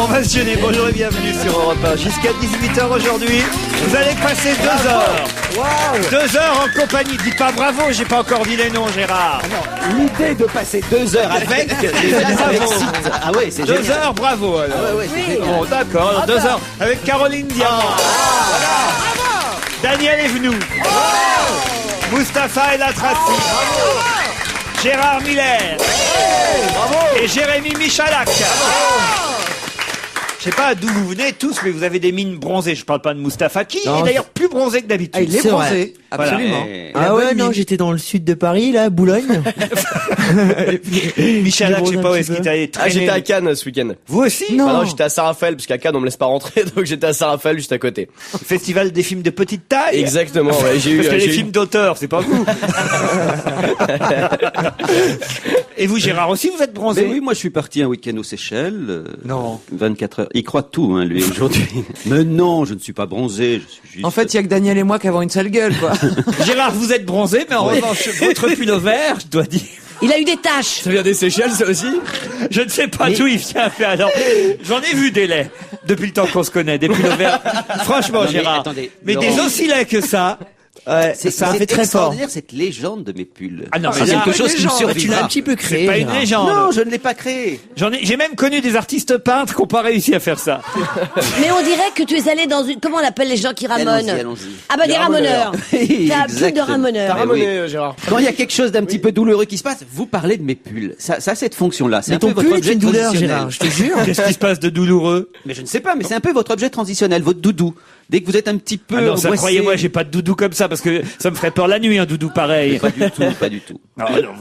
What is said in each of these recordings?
On va se gêner. Bonjour et bienvenue sur Europe 1. Jusqu'à 18h aujourd'hui, vous allez passer 2 heures. Wow. 2 heures en compagnie. Dites pas bravo, j'ai pas encore dit les noms, Gérard. L'idée de passer 2 heures avec Ah oui, c'est 2 heures, bravo. Alors. Ah ouais, c'est bon, d'accord. Alors, 2 heures avec Caroline Diamant. Daniel Evenou. Mustapha El Atrassi. Gérard Miller. Et Jérémy Michalak. Je sais pas d'où vous venez tous, mais vous avez des mines bronzées. Je parle pas de Mustapha, qui est d'ailleurs plus bronzé que d'habitude. Ah, il est bronzé, voilà. absolument. Ah ouais, non, j'étais dans le sud de Paris, là, Boulogne. Michalak, je sais pas où est-ce qu'il t'a allé traîner. Ah, j'étais à Cannes ce week-end. Vous aussi? Non. Bah non, j'étais à Saint-Raphaël, parce qu'à Cannes, on me laisse pas rentrer, donc j'étais à Saint-Raphaël, juste à côté. Festival des films de petite taille. Exactement, ouais, j'ai eu. Parce que les films d'auteur, c'est pas vous. Et vous, Gérard, aussi, vous êtes bronzé? Mais oui, moi je suis parti un week-end aux Seychelles. Non. 24 heures. Il croit tout, hein, lui, aujourd'hui. Mais non, je ne suis pas bronzé, je suis juste... En fait, il y a que Daniel et moi qui avons une sale gueule, quoi. Gérard, vous êtes bronzé, mais en revanche, votre pull vert, je dois dire. Il a eu des taches. Ça vient des Seychelles, ça aussi? Je ne sais pas d'où il vient. Alors, j'en ai vu des laits depuis le temps qu'on se connaît, des pulls verts. Franchement, Non, Gérard. attendez, mais Laurent. des aussi laids que ça. Ça fait très fort. extraordinaire, cette légende de mes pulls. Ah non, mais c'est là, quelque chose qui me Tu l'as survivra. un petit peu créé. C'est pas une Gérard. légende. Non, je ne l'ai pas créé. J'ai même connu des artistes peintres qui n'ont pas réussi à faire ça. Mais on dirait que tu es allé dans une... Comment on appelle les gens qui ramonent? Allons-y. Ah bah des ramoneurs. T'as plus de Exactement. ramoneurs. Mais Ramonné, Gérard. Quand il y a quelque chose d'un petit peu douloureux qui se passe, vous parlez de mes pulls. Ça a cette fonction-là. C'est Mais un peu ton votre pull est objet une douleur, transitionnel. Gérard, je te jure. Qu'est-ce qui se passe de douloureux? Mais je ne sais pas, mais c'est un peu votre objet transitionnel, votre doudou. Dès que vous êtes un petit peu Ah non, ça, angoissé- croyez-moi, j'ai pas de doudou comme ça, parce que ça me ferait peur la nuit, un doudou pareil. Pas du tout, pas du tout.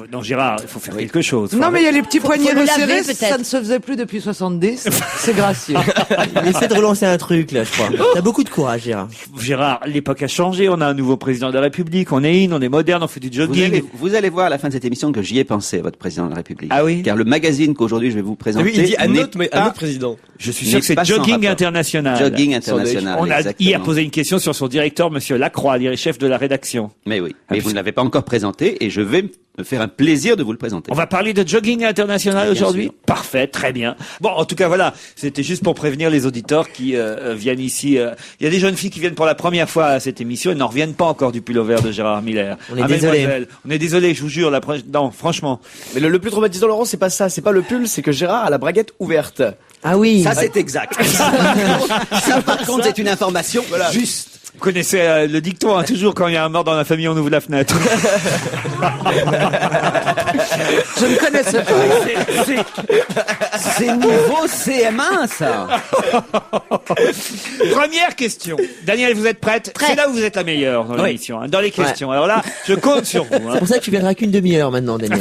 Non, Gérard, il faut faire quelque chose. Non, mais il y a les petits poignets le laver, resserrés, peut-être. ça ne se faisait plus depuis 70. C'est gracieux. Essaie de relancer un truc, là, je crois. T'as beaucoup de courage, Gérard. Gérard, l'époque a changé, on a un nouveau président de la République, on est on est moderne, on fait du jogging. Vous allez voir à la fin de cette émission que j'y ai pensé à votre président de la République. Ah oui? Car le magazine qu'aujourd'hui je vais vous présenter. Oui, il dit à n'est notre pas- président. Je suis n'est sûr que c'est pas sans Jogging rapport. International. Jogging International. On a exactement. hier posé une question sur son directeur, monsieur Lacroix, chef de la rédaction. Mais oui. Ah, Mais vous ne l'avez pas encore présenté et je vais me faire un plaisir de vous le présenter. On va parler de Jogging International Bien aujourd'hui. sûr. Parfait, très bien. Bon, en tout cas, voilà, c'était juste pour prévenir les auditeurs qui viennent ici. Il y a des jeunes filles qui viennent pour la première fois à cette émission et n'en reviennent pas encore du pull vert de Gérard Miller. On est désolé. Mademoiselle, on est désolé, je vous jure. Non, franchement. Mais le plus traumatisant, Laurent, c'est pas ça, c'est pas le pull, c'est que Gérard a la braguette ouverte. Ah oui. Ça c'est exact. ça par contre c'est une information juste. Vous connaissez le dicton, hein, toujours quand il y a un mort dans la famille, on ouvre la fenêtre. Je ne connaissais pas. C'est niveau CM1 ça. Première question. Daniel, vous êtes prête? Prête. C'est là où vous êtes la meilleure dans l'émission, hein, dans les questions. Alors là, je compte sur vous. C'est Hein. pour ça que tu viendras qu'une demi-heure maintenant, Daniel.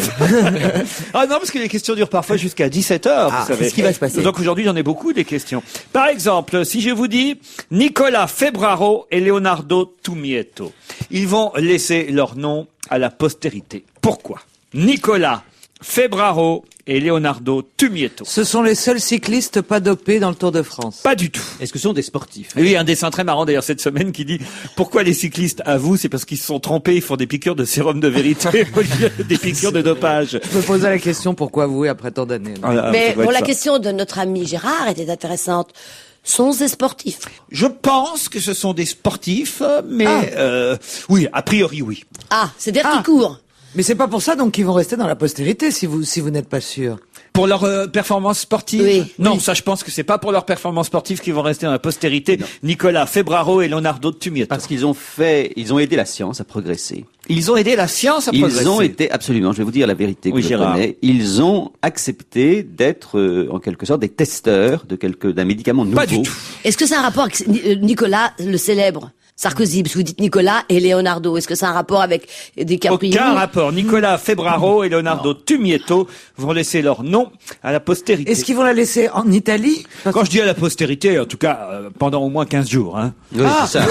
Ah non, parce que les questions durent parfois jusqu'à 17h, vous savez. c'est ce qui va se passer. Donc aujourd'hui, j'en ai beaucoup des questions. Par exemple, si je vous dis Nicolas Febraro et Leonardo Tumietto, ils vont laisser leur nom à la postérité. Pourquoi? Nicolas Febraro et Leonardo Tumietto. Ce sont les seuls cyclistes pas dopés dans le Tour de France. Pas du tout. Est-ce que ce sont des sportifs? Et oui, un dessin très marrant d'ailleurs cette semaine qui dit pourquoi les cyclistes avouent, c'est parce qu'ils se sont trompés, ils font des piqûres de sérum de vérité au lieu des piqûres de dopage. Je me posais la question pourquoi avouer après tant d'années. Voilà, Mais ça doit bon, être la ça. question de notre ami Gérard était intéressante. Sont ces sportifs? Je pense que ce sont des sportifs, mais oui, a priori oui. Ah, c'est des qui courent. Mais c'est pas pour ça donc qu'ils vont rester dans la postérité si vous n'êtes pas sûr. Pour leur performance sportive? Oui. Non, Oui. ça je pense que c'est pas pour leur performance sportive qu'ils vont rester dans la postérité. Nicolas Febraro et Leonardo Tumietto. Parce qu'ils ont aidé la science à progresser. Ils ont aidé la science à progresser. Ils ont été absolument, je vais vous dire la vérité que Oui, je Gérard. connais, ils ont accepté d'être en quelque sorte des testeurs d'un médicament nouveau. Pas du tout. Est-ce que c'est un rapport avec Nicolas, le célèbre Sarkozy, parce que vous dites Nicolas et Leonardo. Est-ce que c'est un rapport avec DiCaprio? Aucun rapport. Nicolas Febraro et Leonardo Tumietto vont laisser leur nom à la postérité. Est-ce qu'ils vont la laisser en Italie? Quand je dis à la postérité, en tout cas, pendant au moins 15 jours. Hein. Oui, c'est ça.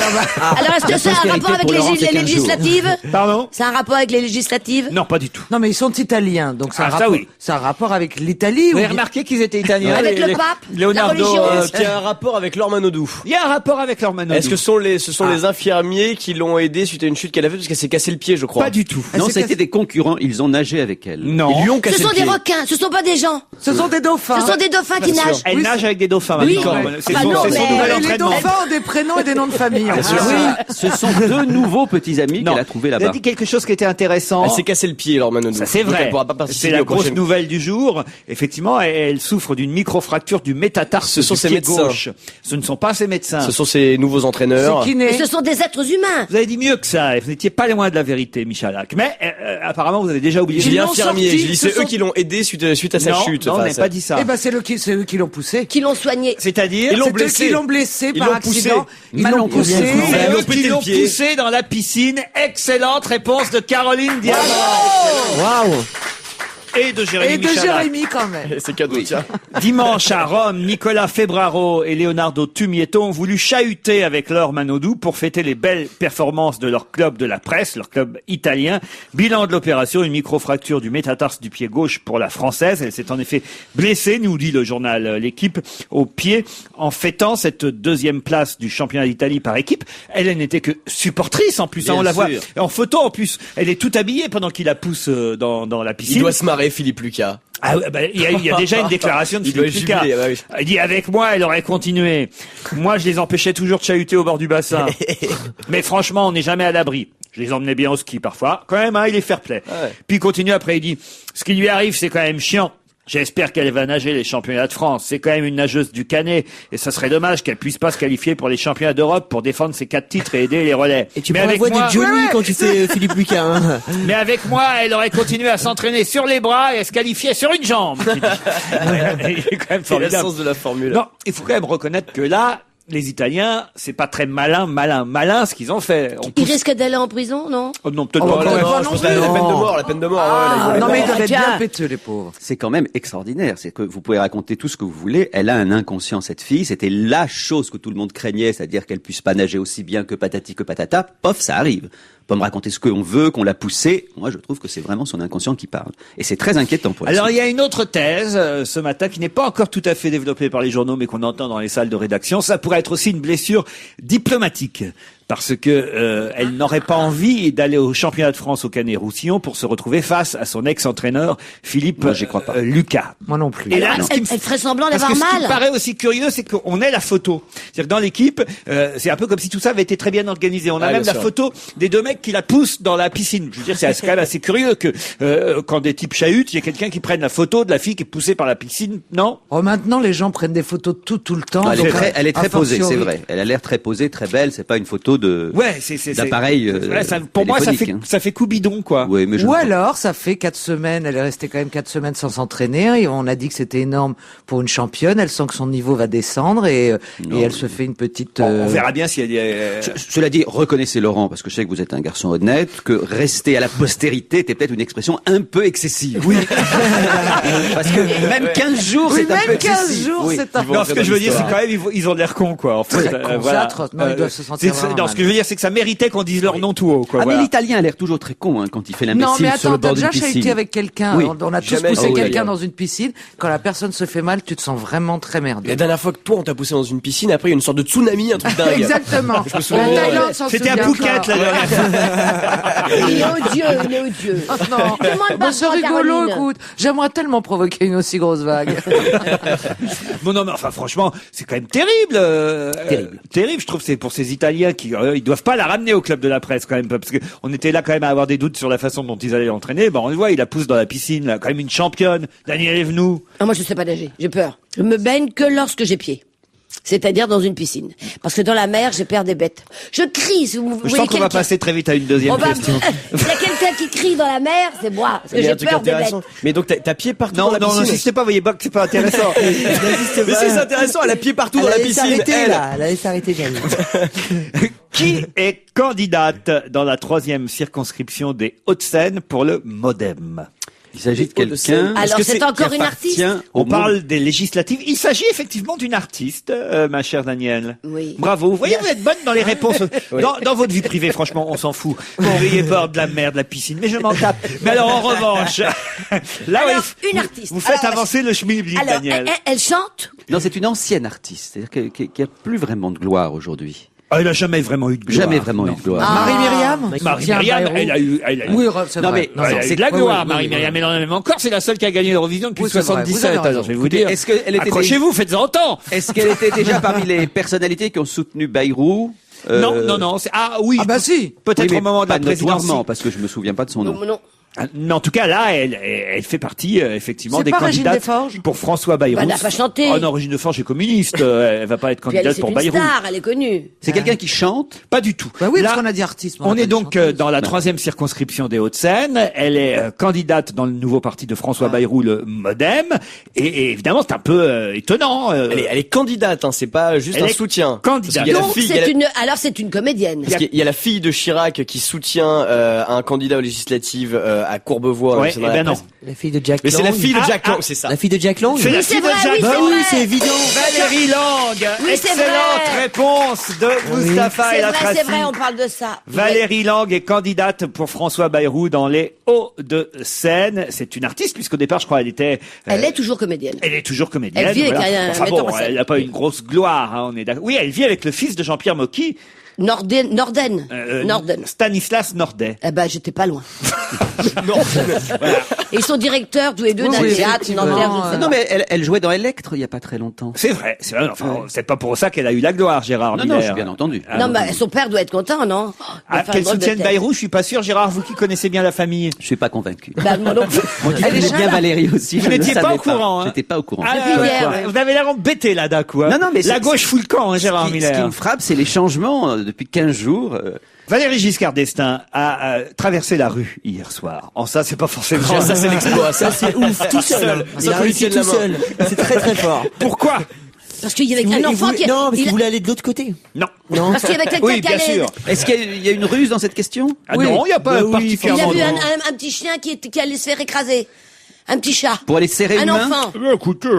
Alors, est-ce que c'est un postérité rapport avec pour Laurent, c'est les 15 jours. législatives? Pardon? C'est un rapport avec les législatives? Non, pas du tout. Non mais ils sont italiens, donc Ah, ça, oui. c'est un rapport avec l'Italie. Vous ou avez bien- remarqué qu'ils étaient italiens? Avec le pape, Leonardo, la religion. Qui a un rapport avec Laure Manodou. il y a un rapport avec leur Manodou. Est-ce que ce sont les des infirmiers qui l'ont aidé suite à une chute qu'elle a faite parce qu'elle s'est cassé le pied, je crois. Pas du tout. Non, ça a été des concurrents. Ils ont nagé avec elle. Non. Ils lui ont Ce cassé sont le des pied. requins, ce sont pas des gens. Ce sont des dauphins. Ce sont des dauphins qui nagent. Elle nage avec des dauphins Oui. maintenant. Ouais. C'est Ah son, non, c'est son mais- nouvel Les entraînement. dauphins ont des prénoms et des noms de famille. en sûr. fait. Oui, ce sont 2 nouveaux petits amis Non. qu'elle a trouvés Elle a là-bas. dit quelque chose qui était intéressant. Elle s'est cassé le pied, alors Manodou. Ça, c'est Donc, vrai. Elle pourra pas participer C'est la au grosse prochain- nouvelle du jour. Effectivement, elle souffre d'une microfracture du métatarse Ce sont du ses pied médecins. gauche. Ce ne sont pas ses médecins. Ce sont ses nouveaux entraîneurs. C'est Mais kiné. ce sont des êtres humains. Vous avez dit mieux que ça. Vous n'étiez pas loin de la vérité, Michalak. Mais apparemment, vous avez déjà oublié. J'ai dit Ils l'ont infirmier. sorti, J'ai dit ce c'est eux sont- qui l'ont aidé suite à sa non, chute. non, on Enfin, n'a ça- pas dit ça. Eh ben, c'est eux qui l'ont poussé. Qui l'ont soigné. C'est-à-dire, Ils l'ont C'est eux blessé. qui l'ont blessé Ils par l'ont poussé. accident. Ils l'ont Malencontreux. poussé. Ils c'est l'ont eux pété qui le l'ont pied. poussé dans la piscine. Excellente réponse de Caroline Diamant Waouh. et de Jérémy Et de Michalak. Jérémy quand même. C'est cadeau, tiens. Dimanche à Rome, Nicolas Febraro et Leonardo Tumietto ont voulu chahuter avec Laure Manodou pour fêter les belles performances de leur club de la presse, leur club italien. Bilan de l'opération, une microfracture du métatarse du pied gauche pour la Française. Elle s'est en effet blessée, nous dit le journal L'Équipe, au pied en fêtant cette 2e place du championnat d'Italie par équipe. Elle n'était que supportrice en plus, hein, Bien on la voit sûr. en photo en plus. Elle est toute habillée pendant qu'il la pousse dans la piscine. Il doit se marrer, Philippe Lucas. Ah ouais, bah, il y a déjà une déclaration de Il doit Philippe Lucas. jubiler, bah oui. Il dit avec moi, elle aurait continué. Moi, je les empêchais toujours de chahuter au bord du bassin. Mais franchement, on n'est jamais à l'abri. Je les emmenais bien au ski parfois. Quand même, hein, il est fair play. ouais. Puis il continue après, il dit, ce qui lui arrive, c'est quand même chiant. J'espère qu'elle va nager les championnats de France. C'est quand même une nageuse du Canet. Et ça serait dommage qu'elle puisse pas se qualifier pour les championnats d'Europe pour défendre ses 4 titres et aider les relais. Et tu Mais prends la avec voix moi- de Johnny quand tu fais Philippe Lucas. Hein. Mais avec moi, elle aurait continué à s'entraîner sur les bras et à se qualifier sur une jambe. Il est quand même C'est le formidable. sens de la formule. Non, il faut quand même reconnaître que là, les Italiens, c'est pas très malin ce qu'ils ont fait. On Ils pousse- risquent d'aller en prison, non? Oh non, peut-être Oh, pas. bah, quand même. non, je pense que la peine de mort, la peine de mort. Ah, ouais, non, mais ils doivent être Tiens. bien péteux, les pauvres. C'est quand même extraordinaire. C'est que vous pouvez raconter tout ce que vous voulez. Elle a un inconscient, cette fille. C'était la chose que tout le monde craignait, c'est-à-dire qu'elle puisse pas nager aussi bien que patati que patata. Pof, ça arrive. On peut me raconter ce qu'on veut, qu'on l'a poussée. Moi, je trouve que c'est vraiment son inconscient qui parle. Et c'est très inquiétant pour elle. Alors il y a une autre thèse ce matin qui n'est pas encore tout à fait développée par les journaux mais qu'on entend dans les salles de rédaction. Ça pourrait être aussi une blessure diplomatique parce que elle n'aurait pas envie d'aller au championnat de France au Canet-Roussillon pour se retrouver face à son ex-entraîneur Philippe Moi, j'y crois pas. Lucas. Moi non plus. Et là, ce qui Elle me- ferait semblant Parce d'avoir que ce qui me mal. paraît aussi curieux, c'est qu'on ait la photo. C'est-à-dire que dans l'équipe, c'est un peu comme si tout ça avait été très bien organisé. On a Ah, même bien la sûr. photo des 2 mecs qui la poussent dans la piscine. Je veux dire, c'est quand même assez curieux que quand des types chahutent, il y a quelqu'un qui prenne la photo de la fille qui est poussée par la piscine. Non? Oh, maintenant, les gens prennent des photos de tout le temps. Elle est donc, elle est a très posée, c'est fortiori. vrai. Elle a l'air très posée, très belle. C'est pas une photo de Ouais, d'appareil. Ouais, pour moi, téléphonique, hein. ça fait coup bidon, quoi. Oui, mais je Ou ne- alors, ça fait 4 semaines, elle est restée quand même 4 semaines sans s'entraîner, et on a dit que c'était énorme pour une championne, elle sent que son niveau va descendre, et elle se fait une petite... On verra bien si elle est... Cela dit, reconnaissez Laurent, parce que je sais que vous êtes un garçon honnête, que rester à la postérité était peut-être une expression un peu excessive. Oui. Parce que même 15 jours, Oui, c'est un peu même 15 excessif. jours, Oui. c'est un Ils vont Non, rentrer ce que dans je veux dire, c'est l'histoire. quand même, ils ont l'air cons, quoi. En fait, Très cons, c'est atroce. Non, ils doivent se sentir vraiment Non, mal. ce que je veux dire, c'est que ça méritait qu'on dise leur nom tout haut, quoi. Ah, voilà. mais l'Italien a l'air toujours très con hein, quand il fait Non, l'imbécile mais sur le attends, t'as bord d'une déjà chahuté piscine. avec quelqu'un, Oui. on a tous Jamais. poussé Oh, oui, quelqu'un oui. dans une piscine, quand la personne se fait mal, tu te sens vraiment très merdeux. La dernière fois que toi, on t'a poussé dans une piscine, après, il y a une sorte de tsunami, un truc dingue. Exactement. Je me souviens. La Thaïlande s'en C'était un souvient Phuket, encore. la dernière fois. Il est odieux, il est odieux. Non, Demande bah, pas c'est à rigolo, Caroline. écoute. J'aimerais tellement provoquer une aussi grosse vague. Bon, non, mais enfin, franchement, c'est quand même terrible. Terrible, je trouve, c'est pour ces Italiens qui, ils doivent pas la ramener au club de la presse, quand même, parce que on était là quand même à avoir des doutes sur la façon dont ils allaient l'entraîner. Ben, on le voit, il la pousse dans la piscine, là, quand même une championne. Daniel Evenou. Ah, moi, je sais pas nager. J'ai peur. Je me baigne que lorsque j'ai pied. C'est-à-dire dans une piscine. Parce que dans la mer, j'ai peur des bêtes. Je crie, si vous Je voyez sens qu'on va quelqu'un. passer très vite à une deuxième On va... question. Il y a quelqu'un qui crie dans la mer, c'est moi. Parce que Il y a j'ai un truc peur des bêtes. intéressant. Mais donc, t'as pied partout Non, dans la non, piscine. n'insistez pas, voyez pas que c'est pas intéressant. Mais si, c'est intéressant, elle a pied partout dans la piscine. Elle. Elle allait s'arrêter, Janine. Qui est candidate dans la 3e circonscription des Hauts-de-Seine pour le MoDem? Il s'agit de Les Hauts-de-Seine. quelqu'un Alors, que c'est c'est- encore qui une artiste? appartient On au parle des législatives. Il s'agit effectivement d'une artiste, ma chère Danielle. Oui. Bravo. Vous voyez, vous êtes bonne dans les réponses. Dans votre vie privée, franchement, on s'en fout. Vous ayez peur de la mer, de la piscine, mais je m'en tape. Mais alors, en revanche, là, Alors, oui, une artiste. vous faites Alors, avancer le schmilblick, Alors, Daniel. elle chante? Non, c'est une ancienne artiste, c'est-à-dire qui a plus vraiment de gloire aujourd'hui. Elle n'a jamais vraiment eu de gloire. Jamais vraiment eu de gloire. Marie-Myriam Marie-Myriam, elle a eu Oui, c'est Non, vrai. mais- elle a eu c'est de la oui, gloire, oui, Marie-Myriam. oui. Mais non, même encore, c'est la seule qui a gagné l'Eurovision depuis Oui, c'est vrai, 77. vous avez raison. Alors, je vais vous dire. Est-ce qu'elle était Accrochez-vous, faites-en temps. Est-ce qu'elle était déjà parmi les personnalités qui ont soutenu Bayrou? Non. Oui. Ah bah si. Peut-être Oui, au moment de la pas notoirement, présidence. parce que je me souviens pas de son nom. Non. Mais en tout cas, là, elle fait partie, effectivement, C'est des pas Régine candidates Desforges pour François Bayrou. Bah, elle n'a pas chanté. Oh non, Régine Desforges est communiste. Elle va pas être Puis elle candidate c'est pour une Bayrou. star, elle est connue. C'est quelqu'un qui chante? Pas du tout. Bah oui, Là, parce qu'on a dit artiste. on est donc dans la 3e circonscription des Hauts-de-Seine. Elle est candidate dans le nouveau parti de François Bayrou, le MoDem. Et évidemment, c'est un peu étonnant. Elle est candidate, hein, c'est pas juste Elle un est soutien. candidate. Parce qu'il y a la Donc fille, il y a la- alors c'est une comédienne. parce qu'il y a la fille de Chirac qui soutient un candidat aux législatives à Courbevoie. Ouais, c'est eh dans la ben non. presse. La fille de Jack Mais c'est Lang. la fille de Jack Lang, ah, c'est ça. La fille de Jack Lang. C'est la Oui, fille c'est de vrai, Jacques. oui, Bah c'est oui, vrai. c'est évident. Valérie Lang. Oui, c'est Excellente vrai. réponse de Mustapha C'est El vrai, Atrassi. c'est vrai, on parle de ça. Valérie Lang est candidate pour François Bayrou dans les Hauts-de-Seine. C'est une artiste, puisqu'au départ, je crois, elle était... Elle est toujours comédienne. Elle est toujours comédienne. Elle vit avec un Enfin metteur bon, en scène. elle n'a pas une grosse gloire, hein, on est d'accord. Oui, elle vit avec le fils de Jean-Pierre Mocky, Norden. Norden. Stanislas Nordet. Eh ben, j'étais pas loin. Et ils sont directeurs tous les deux d'un oui, théâtre, effectivement. Nanterre, je ne sais Non, pas. mais elle jouait dans Electre il y a pas très longtemps. C'est vrai. Enfin, c'est pas pour ça qu'elle a eu la gloire, Gérard Non, Miller. bien entendu. Ah, Non, mais son père doit être content, non? Ah, qu'elle soutienne Bayrou, je suis pas sûr. Gérard, vous qui connaissez bien la famille. Je suis pas convaincu. Bah, moi non plus. Moi qui connais bien Valérie aussi. Vous je ne n'étiez le pas savais au courant, hein. J'étais pas au courant. Ah, Depuis hier, ouais. vous avez l'air embêté là d'un coup. Hein. Non, mais la gauche fout le camp, hein, Gérard Ce qui Miller. me frappe, c'est les changements depuis 15 jours. Valéry Giscard d'Estaing a traversé la rue hier soir. En ça, c'est pas forcément. Ça, c'est l'exploit. Ça, C'est ouf, tout seul. Il a réussi tout seul. C'est très très fort. Pourquoi? Parce qu'il y avait Il un voulait- enfant qui... Non, parce il qu'il a- voulait aller de l'autre côté. Non. Non. Parce qu'il y avait quelqu'un Oui, qui bien allait... sûr. Est-ce qu'il y a une ruse dans cette question? Ah non, il n'y a pas Bah oui, Il particulièrement. a vu de- un petit chien qui allait se faire écraser. Un petit chat. Pour aller serrer Un une main? enfant. Écoutez,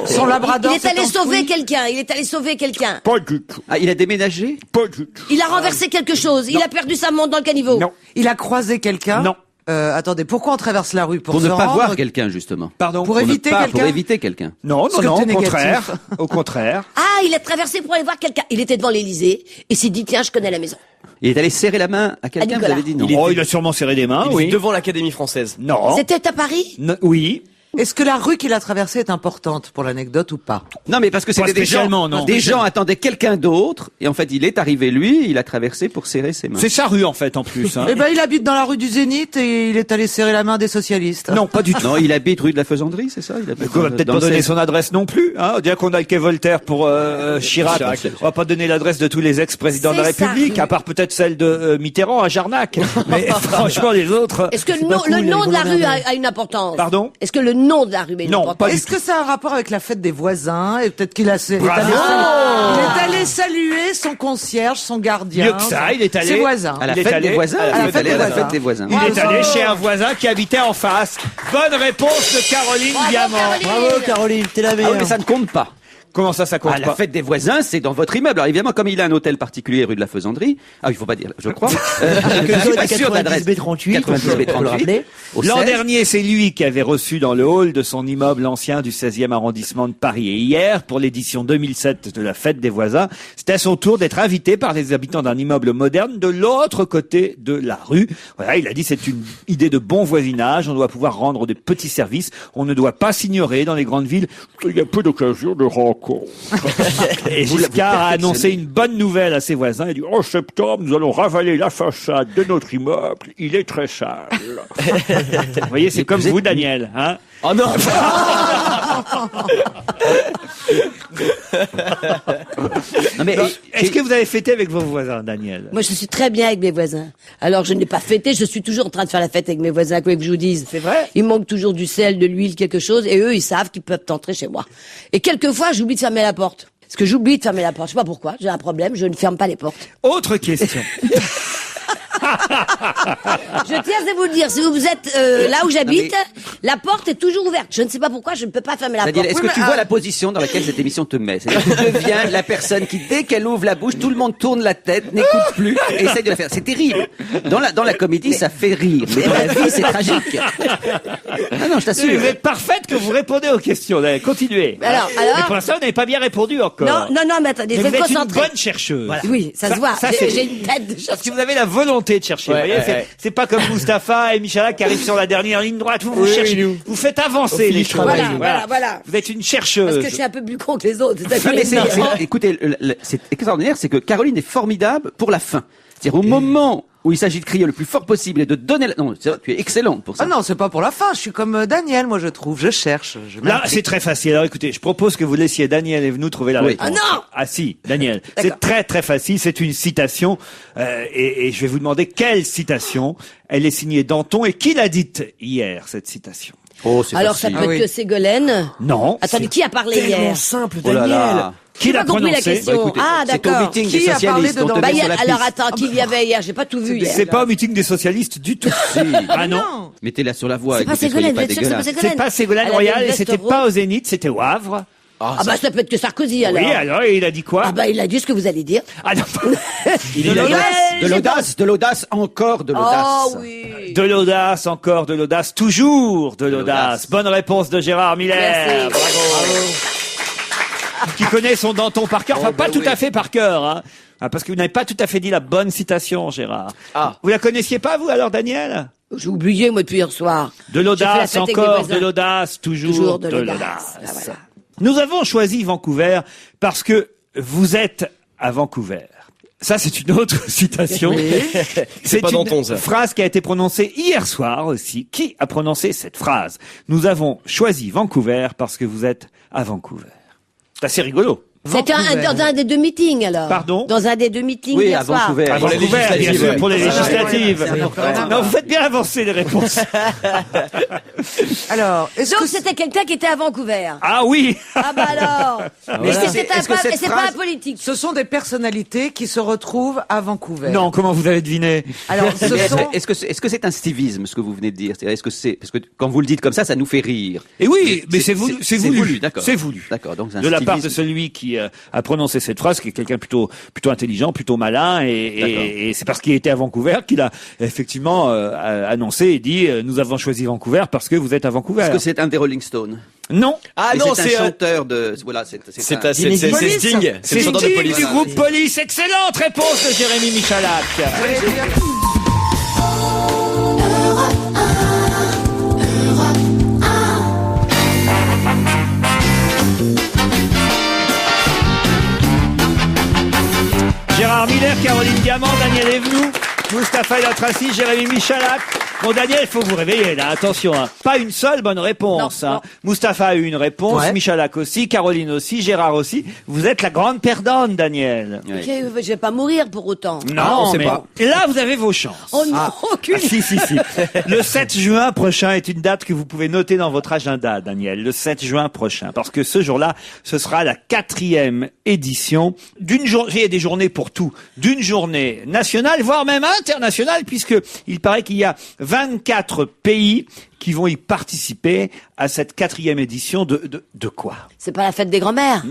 Son labrador. Il est allé s'est sauver enfoui. quelqu'un. Il est allé sauver quelqu'un. pas du tout. Ah, il a déménagé? Pas du tout. Il a renversé quelque chose. Il a perdu sa montre dans le caniveau. Non. Il a croisé quelqu'un. Non. Attendez, pourquoi on traverse la rue? Pour se ne pas rendre- voir quelqu'un, justement. Pardon. Pour Pour ne éviter pas- quelqu'un. Pour éviter quelqu'un. Non, Parce que au t'es négatif. contraire. Au contraire. Ah, il a traversé pour aller voir quelqu'un. Il était devant l'Élysée et s'est dit, tiens, je connais la maison. Il est allé serrer la main à quelqu'un, vous Nicolas. avez dit non. Oh, il a sûrement serré des mains, Il est oui. devant l'Académie française. Non. C'était à Paris? Oui. Est-ce que la rue qu'il a traversée est importante pour l'anecdote ou pas? Non, mais parce que c'était des gens, spécialement, non. des gens attendaient quelqu'un d'autre, et en fait, il est arrivé lui, il a traversé pour serrer ses mains. C'est sa rue, en fait, en plus. Hein. Eh ben, il habite dans la rue du Zénith et il est allé serrer la main des socialistes. Non, pas du tout. Non, il habite rue de la Faisanderie, c'est ça? Il habite On va peut-être dans pas le donner 16. son adresse non plus. Hein. On dirait qu'on a le quai Voltaire pour Chirac. On va pas donner l'adresse de tous les ex-présidents de la C'est ça, République, oui. à part peut-être celle de Mitterrand à Jarnac. Mais franchement, les autres. Est-ce que C'est le pas nom, cool, le les nom de la Golden rue Army. a une importance? Pardon? Est-ce que le nom de la rue a une Non, importance? pas du Est-ce que ça a un rapport avec la fête des voisins et peut-être qu'il a est Bravo. allé saluer son concierge, son gardien, Mieux que ça, il est allé- ses voisins. À la Il est fête allé des voisins, à la il fête est allé des à la voisins. fête des voisins. Il est Bravo. allé chez un voisin qui habitait en face. Bonne réponse de Caroline Bravo, Diamant. Caroline. Bravo Caroline, t'es la Ah oui, meilleure. mais ça ne compte pas. Comment ça compte Ah, la pas fête des voisins, c'est dans votre immeuble. Alors évidemment, comme il a un hôtel particulier rue de la Faisanderie, il faut pas dire, je crois. Je suis pas sûr d'adresse. 90B38, 90B38, on peut le rappeler. au L'an 16. dernier, c'est lui qui avait reçu dans le hall de son immeuble ancien du 16e arrondissement de Paris. Et hier, pour l'édition 2007 de la Fête des voisins, c'était à son tour d'être invité par les habitants d'un immeuble moderne de l'autre côté de la rue. Voilà, il a dit c'est une idée de bon voisinage. On doit pouvoir rendre des petits services. On ne doit pas s'ignorer dans les grandes villes. Il y a peu d'occasions de rencontres. Et Giscard a annoncé une bonne nouvelle à ses voisins. Il a dit en septembre, nous allons ravaler la façade de notre immeuble. Il est très sale. Vous voyez, c'est comme vous, Daniel. Hein Oh non! Non, mais, Est-ce que vous avez fêté avec vos voisins, Daniel? Moi, je suis très bien avec mes voisins. Alors, je n'ai pas fêté, je suis toujours en train de faire la fête avec mes voisins, quoi que je vous dise. C'est vrai? Il manque toujours du sel, de l'huile, quelque chose, et eux, ils savent qu'ils peuvent entrer chez moi. Et quelquefois, j'oublie de fermer la porte. Parce que j'oublie de fermer la porte. Je sais pas pourquoi, j'ai un problème, je ne ferme pas les portes. Autre question. Je tiens à vous le dire, si vous êtes là où j'habite, la porte est toujours ouverte. Je ne sais pas pourquoi, je ne peux pas fermer la C'est-à-dire, porte. est-ce que tu vois la position dans laquelle cette émission te met? C'est-à-dire que tu deviens la personne qui, dès qu'elle ouvre la bouche, tout le monde tourne la tête, n'écoute plus, et essaie de la faire. C'est terrible. Dans la comédie, ça fait rire. Mais dans la vie, c'est tragique. Ah non, je t'assure. Vous êtes parfaite que vous répondez aux questions. Allez, continuez. Alors Mais pour l'instant, vous n'avez pas bien répondu encore. Non, mais attendez, Mais faut vous me êtes une concentrer. bonne chercheuse. Oui, ça se voit. ça, c'est- J'ai une tête de Parce chercheuse. que vous avez la volonté de chercher. Ouais, vous voyez, ouais. c'est pas comme Mustapha et Michalak qui arrivent sur la dernière ligne droite. Vous Oui, cherchez, nous. vous faites avancer Au fil les du choses. travail. Voilà. Vous êtes une chercheuse. Parce que je suis un peu plus con que les autres. C'est ça Non, mais qui est écoutez, c'est extraordinaire, c'est que Caroline est formidable pour la fin. C'est-à-dire au moment où il s'agit de crier le plus fort possible et de donner non, tu es excellente pour ça. Ah non, c'est pas pour la fin. Je suis comme Daniel, moi, je trouve. Je cherche. Là, c'est très facile. Alors écoutez, je propose que vous laissiez Daniel et nous trouver la Oui. réponse. Ah non Ah si, Daniel. C'est très très facile. C'est une citation et je vais vous demander quelle citation. Elle est signée Danton et qui l'a dite hier, cette citation? Oh, c'est Alors, ça facile. peut être oui. que Ségolène. Non. Attendez, c'est- qui a parlé hier? simple, Oh là là. Qui J'ai l'a pas compris la prononcé? question. Bah, écoutez, Ah, c'est au d'accord. meeting Qui des a parlé socialistes. de on te Danton Bah, met sur la alors piste. attends, qui y avait hier? J'ai pas tout vu hier. C'est pas au meeting des socialistes du tout. Ah non. Mettez-la sur la voie. C'est pas écoutez, soyez Ségolène, pas vous êtes sûr que c'est pas dégueulasse. Ségolène? C'est pas Ségolène Elle avait Royal une et veste c'était rose. pas au Zénith, c'était au Havre. Ah bah ça peut être que Sarkozy alors. Oui, alors et il a dit quoi? Ah bah il a dit ce que vous allez dire. Ah non. Il De a l'audace. de l'audace, encore de l'audace. Oh oui. De l'audace, encore de l'audace, toujours de l'audace. Bonne réponse de Gérard Miller. Merci. Bravo. Qui connaît son Danton par cœur, enfin pas tout à fait par cœur, hein. Ah, parce que vous n'avez pas tout à fait dit la bonne citation, Gérard. Ah. Vous la connaissiez pas, vous, alors, Daniel? J'ai oublié moi depuis hier soir. De J'ai fait la l'audace, fête avec encore des voisins. de l'audace, toujours de l'audace. Ah, voilà. Nous avons choisi Vancouver parce que vous êtes à Vancouver. Ça, c'est une autre citation. C'est pas une Danton, ça. phrase qui a été prononcée hier soir aussi. Qui a prononcé cette phrase? Nous avons choisi Vancouver parce que vous êtes à Vancouver. C'est assez rigolo. C'était dans un des deux meetings alors. Pardon? Dans un des deux meetings Oui, hier à soir. Vancouver. À Pour les Vancouver, bien législatives, sûr, ouais. pour les législatives. c'est important. Non, vous faites bien avancer les réponses. Alors, est-ce Donc que c'était quelqu'un qui était à Vancouver. Ah oui. Ah bah alors. Mais Voilà. c'est Est-ce que cette c'est pas phrase- un politique. ce sont des personnalités qui se retrouvent à Vancouver? Non, comment vous avez deviné? Alors, ce Mais sont... est-ce que c'est un stivisme ce que vous venez de dire? C'est-à-dire, est-ce que c'est parce que quand vous le dites comme ça nous fait rire. Et oui, mais c'est voulu. C'est voulu, d'accord. C'est voulu. D'accord. Donc c'est un De la part de stivisme. celui qui a prononcé cette phrase, qui est quelqu'un plutôt intelligent, plutôt malin, et c'est parce qu'il était à Vancouver qu'il a effectivement annoncé et dit nous avons choisi Vancouver parce que vous êtes à Vancouver. Est-ce que c'est un des Rolling Stones? Non, Ah Et non, c'est c'est un chanteur de voilà, c'est c'est un- Sting. C'est c'est le chanteur de Sting police. du groupe Police. Excellente réponse de Jérémy Michalak. Gérard Miller, Caroline Diamant, Daniel Evenou, Mustapha El Atrassi, Jérémy Michalak. Bon, Daniel, il faut vous réveiller, là. Attention, hein. Pas une seule bonne réponse, Non, hein. Mustapha a eu une réponse, Ouais. Michalak aussi, Caroline aussi, Gérard aussi. Vous êtes la grande perdante, Daniel. Ouais. Ok, je vais pas mourir pour autant. Non, on sait mais pas. là, vous avez vos chances. Oh non, aucune. Ah, si. Le 7 juin prochain est une date que vous pouvez noter dans votre agenda, Daniel. Le 7 juin prochain. Parce que ce jour-là, ce sera la 4e édition d'une journée, il y a des journées pour tout, d'une journée nationale, voire même internationale, puisque il paraît qu'il y a 24 pays qui vont y participer à cette 4e édition de quoi? C'est pas la fête des grands-mères.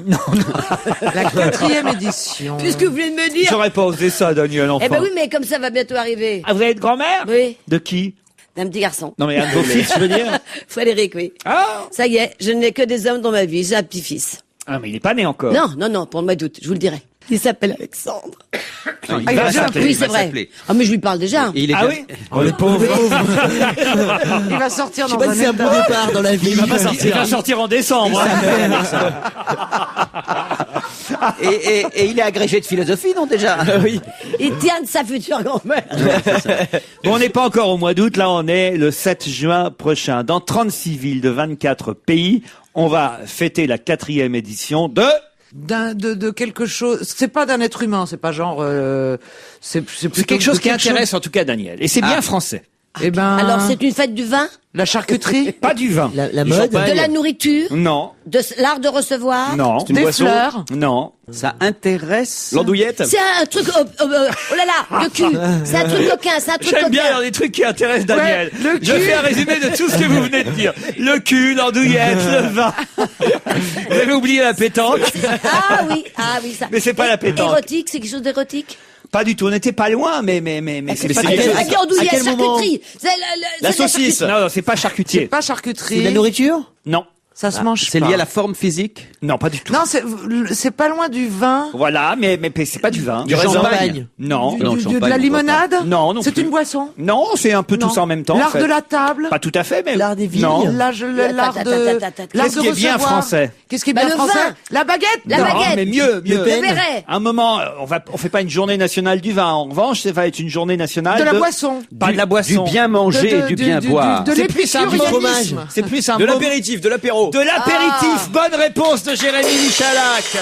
La 4e édition. Puisque vous venez de me dire. J'aurais pas osé ça, Daniel, enfin. Eh ben oui, mais comme ça va bientôt arriver. Ah, vous avez de grand-mère? Oui, De qui? d'un petit garçon. Non, mais un de vos fils, je veux dire. Frédéric, oui. Ah! Ça y est, je n'ai que des hommes dans ma vie. J'ai un petit-fils. Ah, mais il est pas né encore. Non, pour le mois d'août, je vous le dirai. Il s'appelle Alexandre. Non, il va s'appeler, Oui, il c'est va vrai. s'appeler. Ah, mais je lui parle déjà. Et il est Ah bien- oui? Oh, le pauvre. Il va sortir Je sais dans pas un si c'est un bon état... départ dans la vie. Il va sortir en décembre. Et il est agrégé de philosophie, non, déjà? Oui. Il tient de sa future grand-mère. Bon, on n'est pas encore au mois d'août, là on est le 7 juin prochain. Dans 36 villes de 24 pays, on va fêter la 4e édition de... de quelque chose. C'est pas d'un être humain, c'est pas genre. C'est plutôt C'est quelque chose de qui intéresse en tout cas Daniel. Et c'est bien français. Eh ben, Alors, c'est une fête du vin, la charcuterie, Pas du vin. La Du mode. champagne. de la nourriture, Non. de l'art de recevoir. Non. Une des boisson. fleurs. Non. Ça intéresse. L'andouillette. C'est un truc, oh là là, le cul. C'est un truc coquin, c'est un truc J'aime bien coquin. les trucs qui intéressent Daniel. Ouais, le Je cul. fais un résumé de tout ce que vous venez de dire. Le cul, l'andouillette, le vin. Vous avez oublié la pétanque. Ah oui, ça. Mais c'est pas la pétanque. Érotique, c'est quelque chose d'érotique. Pas du tout. On n'était pas loin, mais c'est pas c'est quelque quelque chose. chose- À quel andouillette, à quel moment charcuterie. C'est La c'est de saucisse. Non, non, c'est pas charcutier. Pas C'est de charcuterie. la nourriture. Non. Ça se mange C'est pas. lié à la forme physique. Non, pas du tout. Non, c'est pas loin du vin. Voilà, mais c'est pas du vin. Du raisin. Champagne. Non. Non, le De champagne, la on voit limonade. Non, non C'est plus. une boisson. Non, c'est un peu tout Non. ça en même temps. en L'art fait. de la table. Pas tout à fait, mais L'art des vignes. Non. L'art de Qu'est-ce qui est bien recevoir. français? Qu'est-ce qui est Bah, bien le français? vin. La baguette. La Non, baguette. mais mieux. Le béret. Un moment, on fait pas une journée nationale du vin. En revanche, ça va être une journée nationale De la boisson. Pas de la boisson. Du bien manger et du bien boire. De C'est plus un l'épicuréanisme. fromage. C'est plus un De mot- l'apéritif, de l'apéro. De l'apéritif. Bonne réponse de Jérémy Michalak.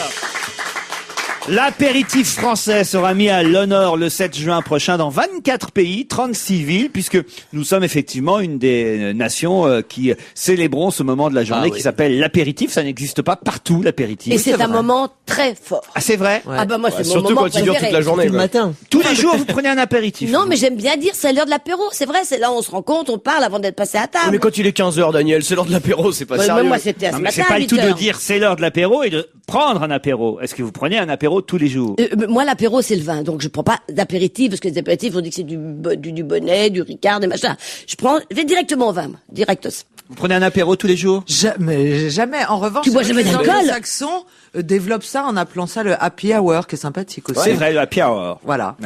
L'apéritif français sera mis à l'honneur le 7 juin prochain dans 24 pays, 36 villes, puisque nous sommes effectivement une des nations qui célébrons ce moment de la journée qui s'appelle l'apéritif. Ça n'existe pas partout, l'apéritif. Et c'est un moment très fort. Ah, c'est vrai? Ouais. Ah bah moi, c'est mon Surtout moment quand il dure préféré. toute la journée. Tout le quoi. matin. Tous les jours, vous prenez un apéritif. Non, mais j'aime bien dire c'est l'heure de l'apéro. C'est vrai, c'est là où on se rencontre, on parle avant d'être passé à table. Mais quand il est 15h, Daniel, c'est l'heure de l'apéro, c'est pas Ouais, sérieux. moi, c'était à ce Non, mais matin, c'est pas à le tout 8 de heures. dire c'est l'heure de l'apéro et de prendre un apéro. Est-ce que vous prenez un apéro tous les jours? Moi, l'apéro, c'est le vin. Donc, je prends pas d'apéritif, parce que les apéritifs, on dit que c'est du bonnet, du Ricard, des machins. Je vais directement au vin, moi. Directos. Vous prenez un apéro tous les jours? Jamais. En revanche, Tu bois les jamais d'alcool? anglo-saxons développent ça en appelant ça le happy hour, qui est sympathique aussi. C'est vrai, le happy hour. Voilà.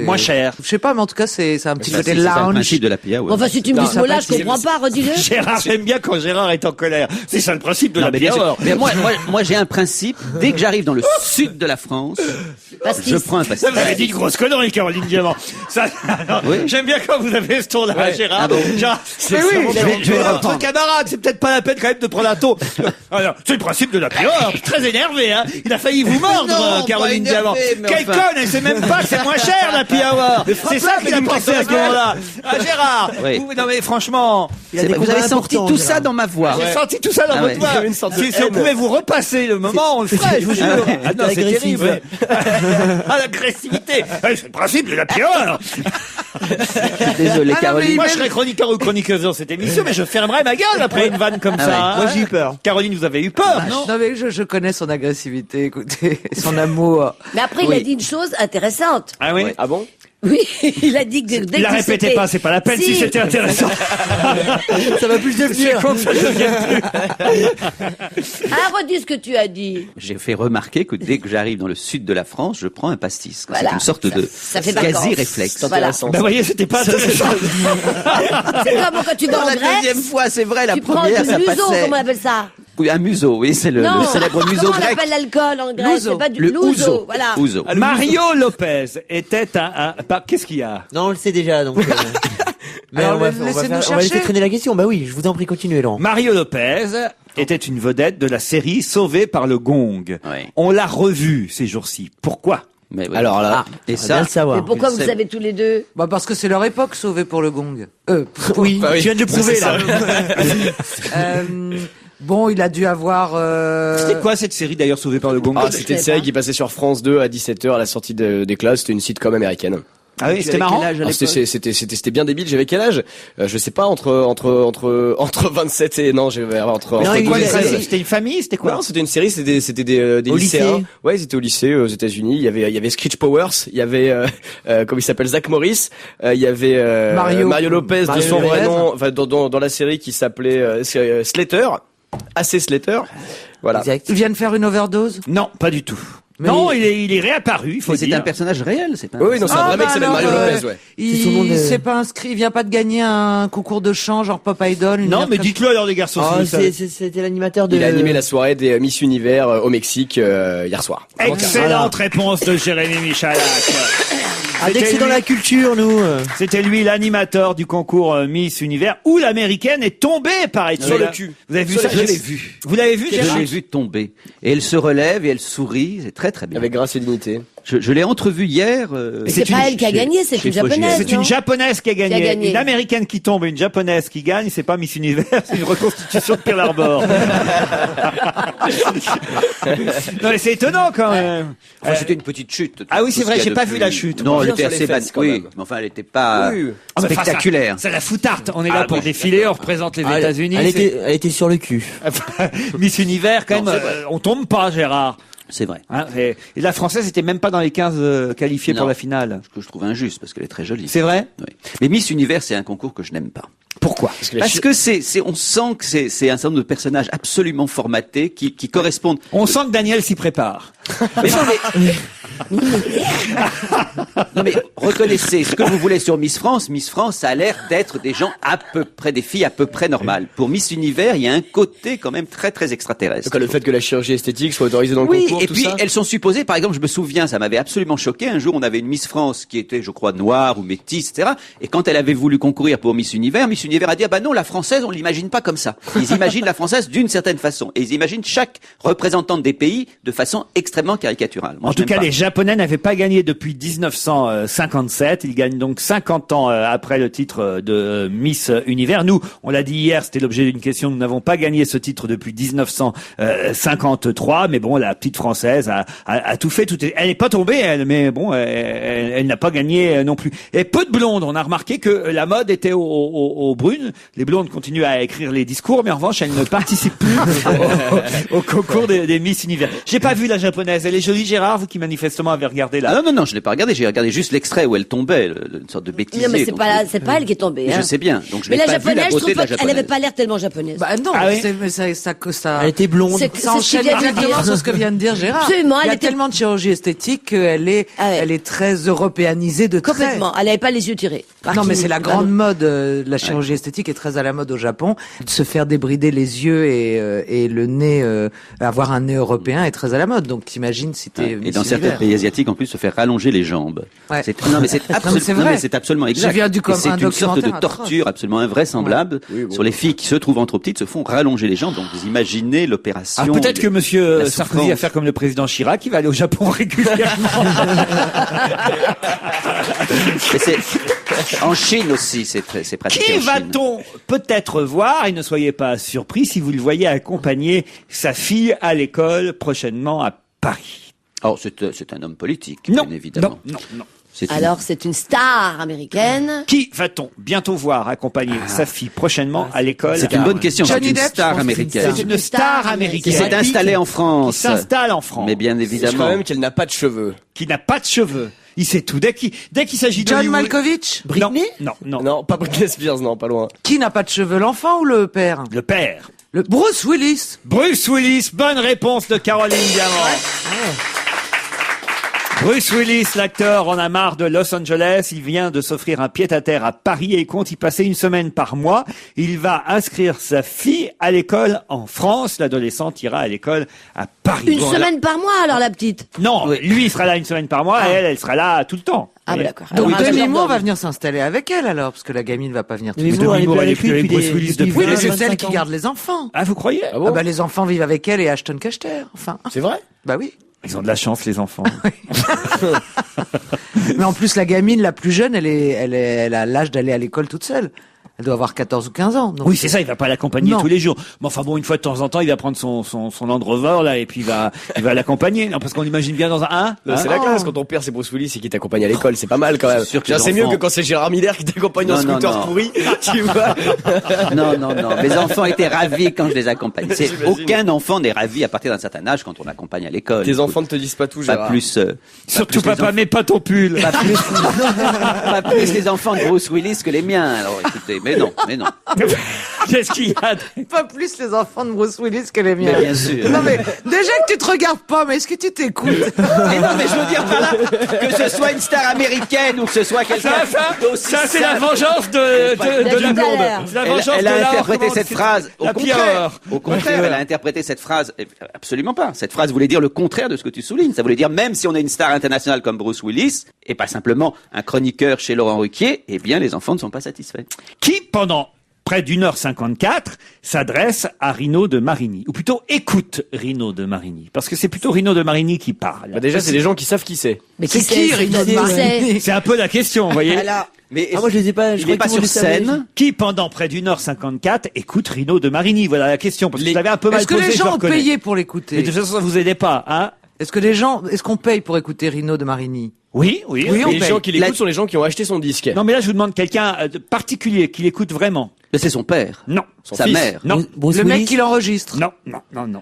Moins cher. Je sais pas, mais en tout cas, c'est un petit Ça, côté c'est ça le lounge. principe de la PIA. ouais. Enfin, si tu me dis ce mot-là, je comprends pas, redis-le. Gérard, j'aime bien quand Gérard est en colère. C'est ça le principe de Non, la mais happy bien sûr. hour. Mais moi, j'ai un principe. Dès que j'arrive dans le sud de la France, Pastis. je prends un pastis. Ça, vous avez dit une grosse connerie, Caroline Diamant. Ça, non, Oui. j'aime bien quand vous avez ce ton-là, Ouais. Gérard. Ah bon Genre, Mais oui, je vais le entre reprendre. camarades, c'est peut-être pas la peine quand même de prendre un ton. Alors, c'est le principe de la hour. Très énervé, hein. Il a failli vous mordre, non, Caroline pas Diamant. énervé, mais Quelle enfin. conne, elle sait même pas que c'est moins cher, la hour. C'est ça qu'il a pensé à ce moment-là. Ah, Gérard. Oui. Non, mais franchement. C'est vrai, vous avez senti tout ça dans ma voix. J'ai senti tout ça dans Ah votre ouais. voix. Il y avait une sorte de Si on haine. pouvait vous repasser le moment, on le ferait, je vous jure. Ah non, c'est agressif, terrible. ouais. Ah, l'agressivité. C'est le principe de la hour. Désolé, Ah non, Caroline. mais Moi, je serais chroniqueur ou chroniqueuse dans cette émission, mais je fermerais ma gueule après une vanne comme Ah ça. ouais. hein. Moi, j'ai eu peur. Caroline, vous avez eu peur, non? Non, mais je connais son agressivité, écoutez, son amour. Mais après, il a dit une chose intéressante. Ah oui? Ah bon? Oui, il a dit que dès La que répétez c'était- pas, c'est pas la peine si c'était intéressant. Ça va plus C'est devenir. con que ça devienne plus. Ah, redis ce que tu as dit. J'ai fait remarquer que dès que j'arrive dans le sud de la France, je prends un pastis. Voilà. C'est une sorte de Ça fait vacances. quasi-réflexe. C'est Voilà. intéressant. Ben, voyez, c'était pas intéressant. C'est comme quand tu vas en La Grèce, deuxième fois, c'est vrai, la tu prends première, du ça museau, passait. comment on appelle ça? Oui, un museau, oui, c'est le célèbre museau comment on grec. appelle l'alcool en Grèce? L'ouzo. C'est pas du Le l'ouzo, ouzo. voilà. Ouzo. Mario Lopez était qu'est-ce qu'il y a? Non, on le sait déjà, donc. Mais Alors, on va laissez-nous on va chercher. laisser traîner la question. Bah oui, je vous en prie, continuez, Laurent. Mario Lopez était une vedette de la série Sauvé par le Gong. Ouais. On l'a revu ces jours-ci. Pourquoi? Mais oui. Alors là, et On va bien ça, le savoir. Mais pourquoi vous c'est- savez tous les deux? Bah, parce que c'est leur époque, sauvé pour le gong. Oui, Bah oui. tu viens de le prouver, là. Bon, il a dû avoir, C'était quoi cette série d'ailleurs Sauvé par le Gong? ah, c'était une série qui passait sur France 2 à 17h à la sortie des classes. C'était une sitcom américaine. Ah oui, c'était marrant. Ah, c'était bien débile. J'avais quel âge? Je sais pas, entre 27 et non, j'avais entre Non, entre il 12 et est- 13. C'était une famille, c'était quoi? Non, c'était une série, c'était des Au lycéens. lycée. Ouais, c'était au lycée aux États-Unis. Il y avait Screech Powers, il y avait comment il s'appelle, Zach Morris, il y il y avait Mario Lopez de Mario son vrai Lopez. nom, enfin dans la série qui s'appelait Slater, AC Slater. Voilà. Exact. ils viennent faire une overdose. Non, pas du tout. Mais non, il est réapparu, il faut mais c'est dire. un personnage réel, c'est un. Oui, non, c'est un vrai mec qui s'appelle alors, Mario Lopez, ouais. C'est son nom de- Il s'est pas inscrit, il vient pas de gagner un concours de chant, genre Pop Idol. une Non, mais merde dites-le alors les garçons. si Oh, vous savez. c'était l'animateur de. Il a animé la soirée des Miss Univers au Mexique hier soir. Excellente réponse de Jérémy Michalak. Ah, dès que c'est dans la culture, nous. C'était lui l'animateur du concours Miss Univers où l'américaine est tombée, paraît-il. Sur le cul. Vous avez vu Sur ça? les Je fesses. l'ai vu. Vous l'avez vu, Je Gérard? l'ai vu tomber. Et elle se relève et elle sourit, c'est très très bien. Avec grâce et dignité. Je l'ai entrevue hier. Mais c'est pas elle qui a gagné, c'est une japonaise. C'est une japonaise qui a gagné. Qui a gagné. Une américaine qui tombe et une japonaise qui gagne, c'est pas Miss Univers, c'est une reconstitution de Pearl Harbor. Non mais c'est étonnant quand même. Enfin, c'était une petite chute. Ah oui, c'est Tout ce vrai, qu'il y a j'ai de pas plus- vu la chute. Non, elle Bien était sur les assez fesses, quand oui, même. mais enfin, elle était pas Oui. Ah, mais spectaculaire. C'est la foutarte. On est là pour défiler, on représente les États-Unis. Elle était sur le cul. Miss Univers, quand Non, même, c'est vrai. on tombe pas, Gérard. C'est vrai. Hein, et la française était même pas dans les 15 qualifiés Non. pour la finale. Ce que je trouve injuste parce qu'elle est très jolie. C'est vrai? Oui. Mais Miss Univers, c'est un concours que je n'aime pas. Pourquoi? Parce que on sent que c'est un certain nombre de personnages absolument formatés qui correspondent. On sent que Daniel s'y prépare. Mais non, mais reconnaissez ce que vous voulez sur Miss France. Miss France, ça a l'air d'être des gens à peu près, des filles à peu près normales. Pour Miss Univers, il y a un côté quand même très très extraterrestre. Donc, le fait que la chirurgie esthétique soit autorisée dans le Oui, concours, et tout puis ça. elles sont supposées, par exemple, je me souviens, ça m'avait absolument choqué, un jour on avait une Miss France qui était, je crois, noire ou métisse, etc. Et quand elle avait voulu concourir pour Miss Univers a dit, ah bah non, la française, on l'imagine pas comme ça. Ils imaginent la française d'une certaine façon. Et ils imaginent chaque représentante des pays de façon extrêmement caricaturale. Moi, En je tout n'aime cas, pas. les Japonais n'avaient pas gagné depuis 1957. Ils gagnent donc 50 ans après le titre de Miss Univers. Nous, on l'a dit hier, c'était l'objet d'une question. Nous n'avons pas gagné ce titre depuis 1953. Mais bon, la petite française a tout fait. Elle n'est pas tombée, elle, mais bon, elle n'a pas gagné non plus. Et peu de blondes. On a remarqué que la mode était aux brunes. Les blondes continuent à écrire les discours, mais en revanche, elles ne participent plus au concours des Miss Univers. J'ai pas vu la japonaise. Elle est jolie, Gérard, vous qui manifestement avez regardé là. Ah non, je l'ai pas regardé. J'ai regardé juste l'extrait où elle tombait, une sorte de bêtisier. Non, mais c'est Donc, pas elle qui est tombée. mais hein. je sais bien. Donc je Mais n'ai la pas vu la japonaise, je beauté trouve de la pas qu'elle japonaise. avait pas l'air tellement japonaise. Bah non, Ah oui. mais ça Elle était blonde. C'est ça ce enchaîne qu'il vient de exactement dire. sur ce que vient de dire Gérard. Absolument, Il y elle a était- tellement de chirurgie esthétique qu'elle est, Ah ouais. elle est très européanisée de traits. Complètement. Elle avait pas les yeux tirés. Non, mais c'est la grande mode. La chirurgie esthétique est très à la mode au Japon. De se faire débrider les yeux et le nez, avoir un nez européen est très à la mode. Donc t'imagines si t'es Et Miss dans certains Univers. pays asiatiques, en plus, se faire rallonger les jambes. Ouais. Non, mais c'est vrai. absolument exact. J'ai vu Et c'est un une sorte de documentaire torture absolument invraisemblable sur les filles qui se trouvent trop petites, se font rallonger les jambes. Donc vous imaginez l'opération. Alors peut-être que Monsieur la Sarkozy souffrance. va faire comme le président Chirac, qui va aller au Japon régulièrement. Mais en Chine aussi, c'est pratiqué Qui en Chine. va-t-on peut-être voir, et ne soyez pas surpris si vous le voyez accompagner sa fille à l'école prochainement à Paris? Oh, c'est un homme politique, Non, bien évidemment. non. C'est une- Alors, c'est une star américaine. Qui va-t-on bientôt voir accompagner sa fille prochainement à l'école? C'est une bonne question. C'est Johnny une Depp, je star pense que c'est une américaine C'est une star américaine. qui s'est installée en Qui France. s'installe en France. Mais bien C'est évidemment. quand même qu'elle n'a pas de cheveux. Qui n'a pas de cheveux. Il sait tout. Dès qu'il s'agit de John lui- Malkovich, Non, non. Non, pas Britney Spears, non, pas loin. qui n'a pas de cheveux, l'enfant ou le père? Le père. Le Bruce Willis. Bruce Willis, bonne réponse de Caroline Diamant. Bruce Willis, l'acteur, en a marre de Los Angeles. Il vient de s'offrir un pied-à-terre à Paris et il compte y passer une semaine par mois. Il va inscrire sa fille à l'école en France. L'adolescente ira à l'école à Paris. Une Bon, semaine par mois, alors, la petite. Non, lui, il sera là une semaine par mois et elle sera là tout le temps. Ah, Oui. bah, d'accord. Donc Alors, Demi un Moore jour va de- venir s'installer avec elle alors, parce que la gamine va pas venir tout Demi seule. Moore, elle est Moore, plus elle est avec lui plus avec depuis Bruce Willis depuis depuis- Oui, mais 25 c'est elle qui ans. garde les enfants. Ah, vous croyez? Ah bon Ah bah les enfants vivent avec elle et Ashton Kutcher. Enfin, C'est vrai? bah oui. Ils ont de la chance, les enfants. Mais en plus la gamine la plus jeune, elle a l'âge d'aller à l'école toute seule. Elle doit avoir 14 ou 15 ans. Donc Oui, c'est ça, il va pas l'accompagner Non. tous les jours. Mais enfin bon, une fois de temps en temps, il va prendre son Land Rover, là, et puis il va l'accompagner. Non, parce qu'on imagine bien dans un, Non, c'est la classe quand ton père c'est Bruce Willis et qui t'accompagne à l'école, c'est pas mal quand même. C'est sûr que Tiens, les c'est mieux enfants- que quand c'est Gérard Miller qui t'accompagne en Non, non, scooter non. pourri, tu vois. Non. Mes enfants étaient ravis quand je les accompagne. J'imagine. Aucun enfant n'est ravi à partir d'un certain âge quand on l'accompagne à l'école. Tes enfants ne te disent pas tout, Pas Gérard. plus. surtout pas plus les papa, mets pas ton pull. Pas plus, pas plus les enfants de Bruce Willis que les miens. Alors écoutez, mais non. Qu'est-ce qu'il y a? pas plus les enfants de Bruce Willis que les miens. Mais bien sûr. Non mais déjà que tu te regardes pas, mais est-ce que tu t'écoutes? Mais non, mais je veux dire par là que ce soit une star américaine ou que ce soit quelqu'un d'aussi Ça, c'est la simple. vengeance de tout la à blonde. l'heure. C'est la Elle, vengeance elle de a la interprété comment cette c'est- phrase. la pire. Au contraire, elle a interprété cette phrase. Absolument pas. Cette phrase voulait dire le contraire de ce que tu soulignes. Ça voulait dire même si on est une star internationale comme Bruce Willis et pas simplement un chroniqueur chez Laurent Ruquier, eh bien les enfants ne sont pas satisfaits. Qui, pendant près d'1h54, s'adresse à Rino de Marigny. Ou plutôt, écoute Rino de Marigny. Parce que c'est plutôt Rino de Marigny qui parle. Bah déjà, c'est des gens qui savent qui c'est. Mais C'est qui, Rino de Marigny? C'est un peu la question, vous voyez. Mais Ah, moi, je les ai pas, je il n'est crois pas que tout sur le monde le savait. scène. Qui, pendant près d'1h54, écoute Rino de Marigny? Voilà la question. Parce que vous l'avez un peu mal Est-ce que posé, les je gens le ont reconnais. payé pour Mais l'écouter? de toute façon, ça vous aidez pas, hein? Est-ce qu'on paye pour écouter Rino de Marigny? Oui, oui. Oui, on Et les paye. gens qui l'écoutent sont les gens qui ont acheté son disque. Non, mais là, je vous demande quelqu'un de particulier qui l'écoute vraiment. Mais c'est son père, Non. sa fils. mère. Non. Bruce Le mec Willis. qui l'enregistre. Non, non, non, non.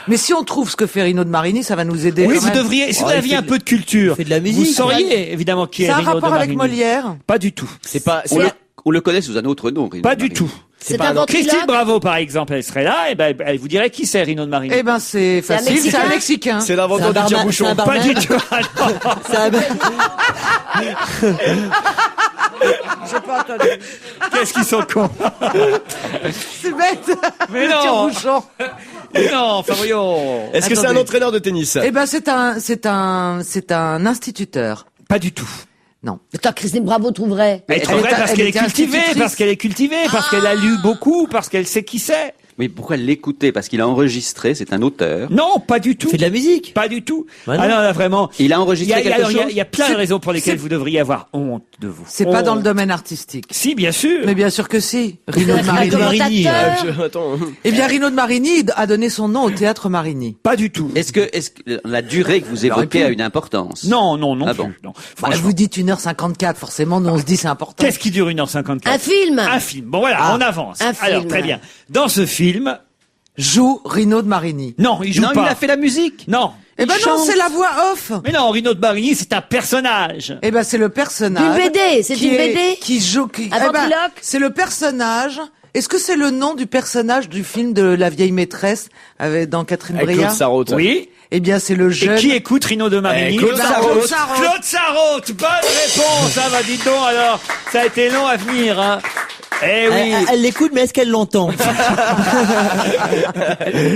Mais si on trouve ce que fait Rino de Marigny, ça va nous aider. Oui, quand vous même. devriez, si vous Oh, il aviez fait un de- peu de culture, il fait de la vous musique. sauriez évidemment qui est Ça a un Rino de rapport avec Marigny. Molière? Pas du tout. C'est pas, On le connaît sous un autre nom, Rino Pas de du Marigny. tout. C'est pas un un ventriloque. Christine Bravo, par exemple, elle serait là, et ben, elle vous dirait qui c'est Rino de Marigny. Eh ben, c'est C'est un facile, c'est Mexicain un Mexicain. c'est l'inventeur du tire-bouchon. c'est un Pas du barman. tout. Ah, non. C'est un bar- Qu'est-ce qu'ils sont cons. C'est bête. Mais Le non. tire-bouchon. Mais non, enfin voyons. Est-ce que c'est un Attendez. entraîneur de tennis? Eh ben, c'est un instituteur. Pas du tout. Non. Attends, Christine Bravo trouverait. Elle trouverait parce elle qu'elle est était cultivée, institutrice. parce qu'elle est cultivée, parce qu'elle a lu beaucoup, parce qu'elle sait qui c'est. Mais pourquoi l'écouter? Parce qu'il a enregistré, c'est un auteur. Non, pas du tout. Il fait de la musique. Pas du tout. Ouais, non. Ah non, là, vraiment. Il a enregistré quelque chose. Il y a plein de raisons pour lesquelles vous devriez avoir honte de vous. C'est pas Honte. dans le domaine artistique. Si, bien sûr. Mais bien sûr que si. Rino de Un Marigny. commentateur. Attends. Eh bien, Rino de Marigny a donné son nom au théâtre Marigny. Pas du tout. Est-ce que la durée que vous évoquez a une importance? Non, non, non Ah plus. bon. Non. Bah, Franchement. vous dites 1h54, forcément, nous on se dit c'est important. Qu'est-ce qui dure 1h54? Un film. Un film. Bon, voilà, Ah, on avance. un Alors, film. très bien. Dans ce film, Joue Rino de Marigny. non, il joue Non, pas. il a fait la musique. Non. Eh ben Il non, chante. c'est la voix off. Mais non, Rino de Marigny, c'est un personnage. Eh ben c'est le personnage. D'une BD, c'est qui une est- BD. Qui joue. Un eh ben, ventriloque. c'est le personnage. Est-ce que c'est le nom du personnage du film de La vieille maîtresse dans Catherine Avec Breillat? Claude Sarraute. Oui. Eh bien c'est le Et jeune. qui écoute Rino de Marigny? Claude Eh ben, Sarraute. Claude Sarraute. Claude Sarraute. Bonne réponse. Ah bah dites donc alors, ça a été long à venir. Hein. Eh oui. Elle l'écoute, mais est-ce qu'elle l'entend?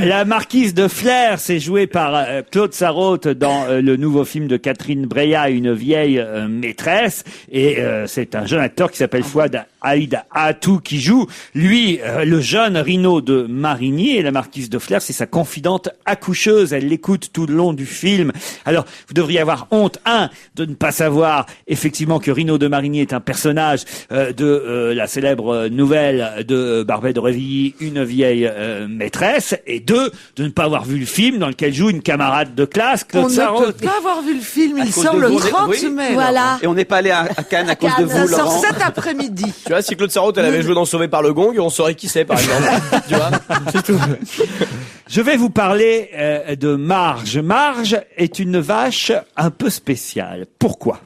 La marquise de Flers est jouée par Claude Sarraute dans le nouveau film de Catherine Breillat, Une vieille maîtresse. Et c'est un jeune acteur qui s'appelle Fouad Aïd Atou qui joue, lui, le jeune Rino de Marigny. Et la marquise de Flers, c'est sa confidente accoucheuse. Elle l'écoute tout le long du film. Alors, vous devriez avoir honte, de ne pas savoir effectivement que Rino de Marigny est un personnage de la célèbre nouvelle de Barbet de Revilly, Une vieille maîtresse, et deux, de ne pas avoir vu le film dans lequel joue une camarade de classe, Claude On ne Sarraute. peut pas avoir vu le film. Il cause sort de le vous, 30 oui. mai. Voilà. Et on n'est pas allé à Cannes à cause de Cannes, vous, Ça sort Laurent. cet après-midi. Tu vois, si Claude Sarraute, elle avait joué dans Sauvé par le Gong, on saurait qui c'est, par exemple. Tu vois? C'est tout. Je vais vous parler de Marge. Marge est une vache un peu spéciale. Pourquoi?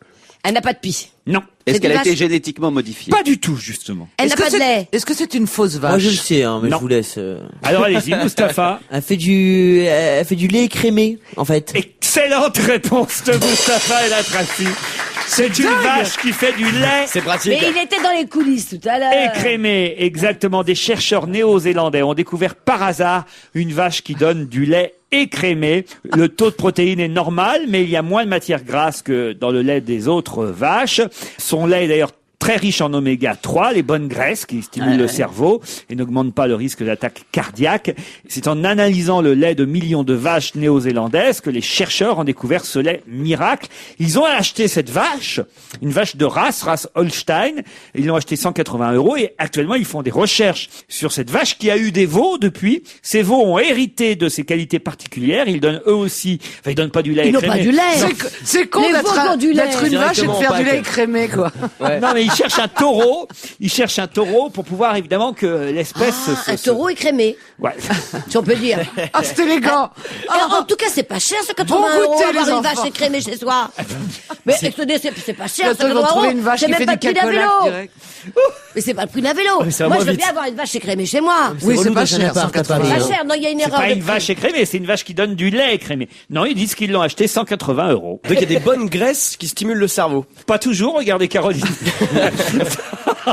Elle n'a pas de pie. Non. Est-ce C'est qu'elle des a été vaches. génétiquement modifiée? Pas du tout, justement. Elle n'a pas de lait. Est-ce que c'est une fausse vache? Moi, je le sais, hein, mais Non. je vous laisse. Alors allez-y, Mustapha. Elle fait du lait écrémé, en fait. Excellente réponse de Mustapha El Atrafi. C'est une vache qui fait du lait C'est pratique. Mais il était dans les coulisses tout à l'heure. écrémé. Exactement. Des chercheurs néo-zélandais ont découvert par hasard une vache qui donne du lait écrémé. Le taux de protéines est normal, mais il y a moins de matière grasse que dans le lait des autres vaches. Son lait est d'ailleurs très riche en oméga 3, les bonnes graisses qui stimulent le cerveau et n'augmentent pas le risque d'attaque cardiaque. C'est en analysant le lait de millions de vaches néo-zélandaises que les chercheurs ont découvert ce lait miracle. Ils ont acheté cette vache, une vache de race Holstein. Ils l'ont acheté 180 € et actuellement ils font des recherches sur cette vache qui a eu des veaux depuis. Ces veaux ont hérité de ses qualités particulières. Ils donnent eux aussi, enfin ils donnent pas du lait Ils n'ont écrémé. pas du lait. C'est con Les d'être veaux ont du lait. une vache et de Directement faire en du lait Pâques. écrémé, quoi. Non, mais ils cherchent un taureau. Ils cherchent un taureau pour pouvoir évidemment que l'espèce. Un taureau écrémé, Ouais. si on peut dire. Ah, c'est élégant. En tout cas, c'est pas cher, ce 80 Bon goûter, € avoir les une enfants. vache écrémée chez soi. Mais excusez, c'est pas cher, ce Bientôt, ils vont 80 trouver €. une vache C'est qui même fait pas du le prix d'un cacolac vélo. direct. Mais c'est pas le prix d'un vélo. Mais ça va Moi, moins je veux vite. bien avoir une vache écrémée chez moi. Oui, c'est relou pas dans un cher, appart à 180 Paris, Pas hein. cher, non, il y a une C'est erreur pas de une prix. vache écrémée, c'est une vache qui donne du lait écrémé. Non, ils disent qu'ils l'ont acheté 180 €. Donc il y a des bonnes graisses qui stimulent le cerveau. Pas toujours, regardez Caroline.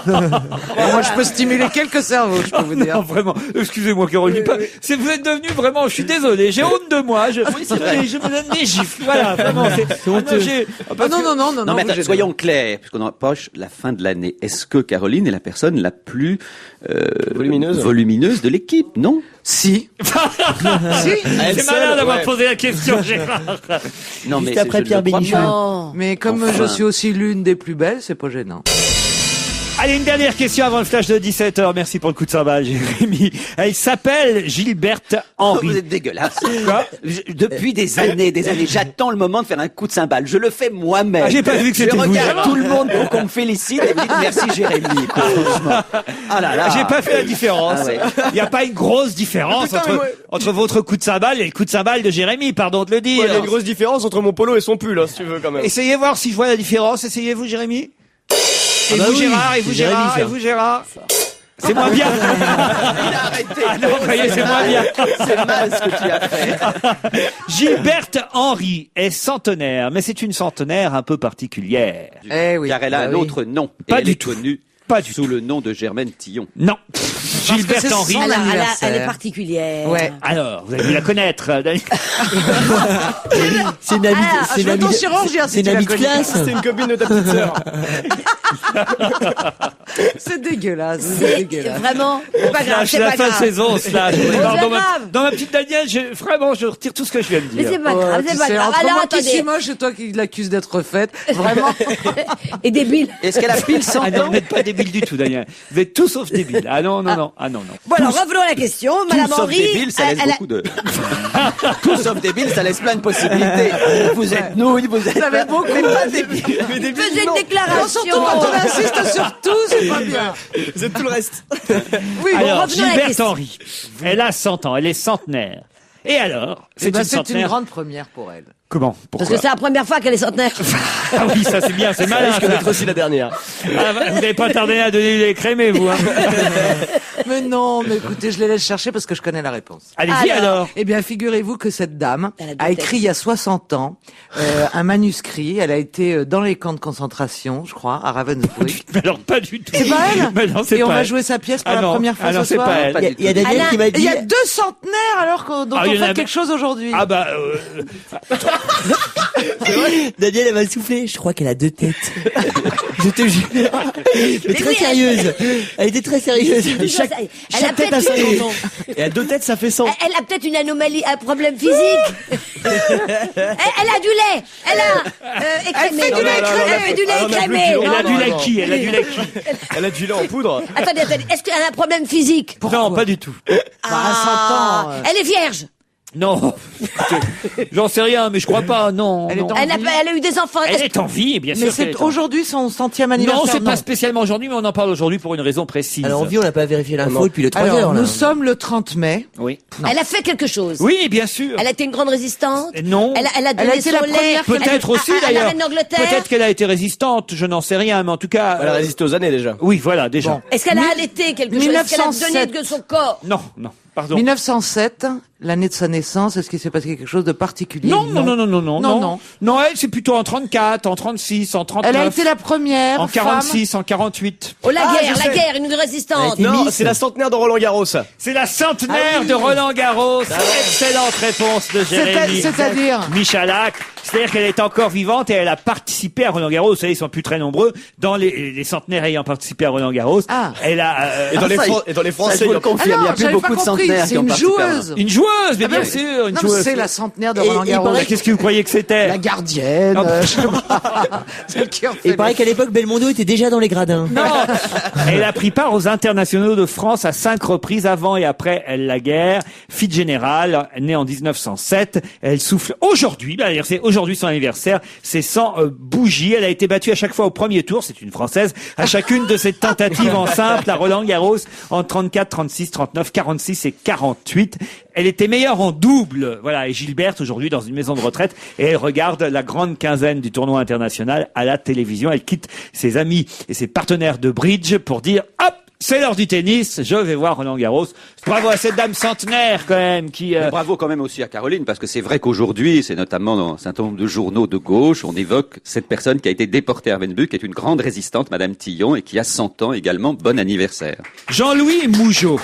Moi, je peux stimuler quelques cerveaux, je peux vous dire. Non, vraiment. Excusez-moi, Caroline. Vous êtes devenu vraiment, je suis désolé, j'ai honte de moi. Je me donne des gifles. Voilà, vraiment. Non, mais attends, soyons clairs, puisqu'on approche la fin de l'année. Est-ce que Caroline est la personne la plus volumineuse de l'équipe? Non? Si. C'est malin d'avoir posé la question, Gérard. Non, Juste mais après Pierre Bénichou. Mais comme Enfin. je suis aussi l'une des plus belles, c'est pas gênant. Allez, une dernière question avant le flash de 17h. Merci pour le coup de cymbale, Jérémy. Elle s'appelle Gilberte Henry. Vous êtes dégueulasse. Quoi? Depuis des années, j'attends le moment de faire un coup de cymbale. Je le fais moi-même. Ah, j'ai pas vu que c'était Je vous, regarde Gérard. tout le monde pour qu'on me félicite et me dise merci Jérémy. quoi, franchement. Ah là là. J'ai pas fait la différence. Ah ouais. Il n'y a pas une grosse différence entre votre coup de cymbale et le coup de cymbale de Jérémy, pardon de le dire. Il y a une grosse différence entre mon polo et son pull, hein, si tu veux, quand même. Essayez voir si je vois la différence. Essayez-vous, Jérémy. Et bah vous, oui, Gérard, et vous, c'est Jérémy, Gérard, ça. et vous, Gérard. C'est moins bien. Il a arrêté. Ah non, vous voyez, c'est moins bien. C'est mal ce que tu as fait. Gilberte Henry est centenaire, mais c'est une centenaire un peu particulière. Eh oui. Car elle a un Bah oui. autre nom. Pas et elle du est tout. connue Pas du sous le nom de Germaine Tillon. Non. Gilberte c'est Henry. son Elle anniversaire. est particulière. Ouais. Alors, vous avez dû la connaître. C'est une amie, Je veux ton chirurgien c'est si une tu la amie de connais. classe. C'est une copine de ta petite sœur. C'est dégueulasse. C'est dégueulasse. Vraiment, c'est pas grave, Slash, c'est la pas fin de grave. saison, slash. c'est Dans pas ma- grave. Dans ma petite Danielle, vraiment, je retire tout ce que je viens de Mais dire. c'est pas grave, c'est pas grave. Entre Alors moi qui attendez, suis moche et toi qui l'accuse d'être faite, vraiment. et débile. Est-ce qu'elle a pile 100 Ah non, ans? vous n'êtes pas débile du tout, Daniel. Vous êtes tout sauf débile. Ah non, non, non. Ah non, non. Bon alors revenons à la question. Madame Tout sauf Henry, débile, ça laisse elle a- beaucoup de... Tout sauf débile, ça laisse plein de possibilités. Vous êtes nouilles, vous êtes... Ça fait beaucoup. Mais pas débile. faisait une déclaration. Surtout quand on insiste sur tout, c'est pas bien. Vous êtes tout le reste. Oui, bon, Alors, revenons à la Gilberte question. Henry, elle a 100 ans, elle est centenaire. Et alors, c'est une centenaire. grande première pour elle. Comment? Parce Pourquoi? que c'est la première fois qu'elle est centenaire. Ah oui, ça c'est bien, c'est malin. risque ça. d'être aussi la dernière. Ah, vous n'avez pas tardé à donner les crémés, vous. Hein. Mais non, mais écoutez, je les laisse chercher parce que je connais la réponse. Allez-y alors. Eh bien, figurez-vous que cette dame Elle a deux a têtes. écrit il y a 60 ans un manuscrit. Elle a été dans les camps de concentration, je crois, à Ravensbrück. Mais alors pas du tout. C'est pas elle Mais non, c'est Et on pas va elle. jouer sa pièce pour Ah la non, première fois ah non, ce c'est soir. pas elle. Il y a Daniel Alain, qui m'a Et il dit. y a 2 centenaires alors dont Ah, on il y en fait a- quelque chose aujourd'hui. Ah bah, Daniel, elle m'a soufflé. Je crois qu'elle a 2 têtes. Je te jure. Mais très oui, sérieuse. Elle était très sérieuse. Elle a tête a peut-être son une- nom. Et à 2 têtes, ça fait 100. Elle a peut-être une anomalie, un problème physique. elle a du lait. Elle a écrémé. fait du lait écrémé. Elle fait du lait Alors, on a écrémé. plus de elle a non, du non, lait non. qui? Elle a du lait qui? Elle a du lait en poudre. Attendez. Est-ce qu'elle a un problème physique? Non, pas du tout. à 100 ans. Elle est vierge. Non. J'en sais rien, mais je crois pas. Non. Elle est non. en- Elle a eu des enfants. Elle est en vie, bien sûr. Mais qu'elle c'est est en vie. aujourd'hui son 100e anniversaire. Non, c'est pas spécialement aujourd'hui, mais on en parle aujourd'hui pour une raison précise. Alors, en vie, on n'a pas vérifié l'info depuis les 3 Alors, heures, là. nous sommes le 30 mai. Oui. Elle a fait quelque chose. Oui, bien sûr. Elle a été une grande résistante. Non. Elle a donné été son la lait. première Peut-être aussi à la d'ailleurs. reine d'Angleterre. Peut-être qu'elle a été résistante, je n'en sais rien, mais en tout cas. Elle a résisté aux années déjà. Oui, voilà, déjà. Bon. Est-ce qu'elle a allaité quelque chose? Est-ce qu'elle a donné 1907. de son corps? Non, non, pardon. 1907, l'année de sa naissance, est-ce qu'il s'est passé quelque chose de particulier? Non, non, non, non, non, non, Non, non. Non, elle, c'est plutôt en 34, en 36, en 39. Elle a été la première en femme. 46, en 48. Oh, la Ah, guerre, je sais. une résistante. Elle a été Non, Miss. c'est la centenaire de Roland Garros. C'est la centenaire de Roland Garros. Excellente réponse de Jérémy. C'est-à-dire Michalak. C'est-à-dire qu'elle est encore vivante et elle a participé à Roland Garros. Vous savez, ils sont plus très nombreux. Dans les centenaires ayant participé à Roland Garros, Ah. elle a Et dans les ça, et dans les Ça, Français, je vous il y le a- confirme, Ah non, il n'y a plus j'avais beaucoup pas de compris, centenaires c'est qui ont une participé à joueuse. une joueuse, mais Ah bien ben, sûr, une non, mais joueuse. c'est la centenaire de Et Roland il Garros. paraît Qu'est-ce que vous croyez que c'était? La gardienne, je sais pas. Celle qui en fait Et il paraît qu'à l'époque, Belmondo était déjà dans les gradins. Non. Elle a pris part aux internationaux de France à 5 reprises avant et après la guerre. Fille générale, née en 1907. Elle souffle aujourd'hui, d'ailleurs c'est aujourd'hui son anniversaire, c'est sans bougie. Elle a été battue à chaque fois au premier tour, c'est une Française, à chacune de ses tentatives en simple à Roland Garros en 34, 36, 39, 46 et 48. Elle était meilleure en double. Voilà. Et Gilberte, aujourd'hui, dans une maison de retraite, et elle regarde la grande quinzaine du tournoi international à la télévision. Elle quitte ses amis et ses partenaires de bridge pour dire, hop, C'est l'heure du tennis. Je vais voir Roland Garros. Bravo à cette dame centenaire quand même qui. Mais bravo quand même aussi à Caroline, parce que c'est vrai qu'aujourd'hui, c'est notamment dans un certain nombre de journaux de gauche, on évoque cette personne qui a été déportée à Ravensbrück, qui est une grande résistante, Madame Tillon, et qui a 100 ans également. Bon anniversaire. Jean-Louis Mougeot.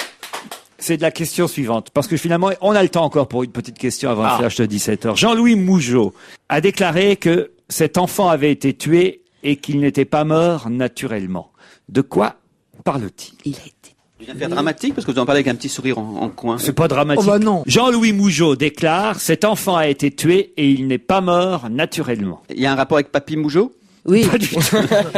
C'est de la question suivante, parce que finalement, on a le temps encore pour une petite question avant le flash de 17h. Jean-Louis Mougeot a déclaré que cet enfant avait été tué et qu'il n'était pas mort naturellement. De quoi parle-t-il? Il a été. Une affaire dramatique, parce que vous en parlez avec un petit sourire en coin. C'est pas dramatique. Oh bah non. Jean-Louis Mougeot déclare, cet enfant a été tué et il n'est pas mort naturellement. Il y a un rapport avec Papy Mougeot? Oui.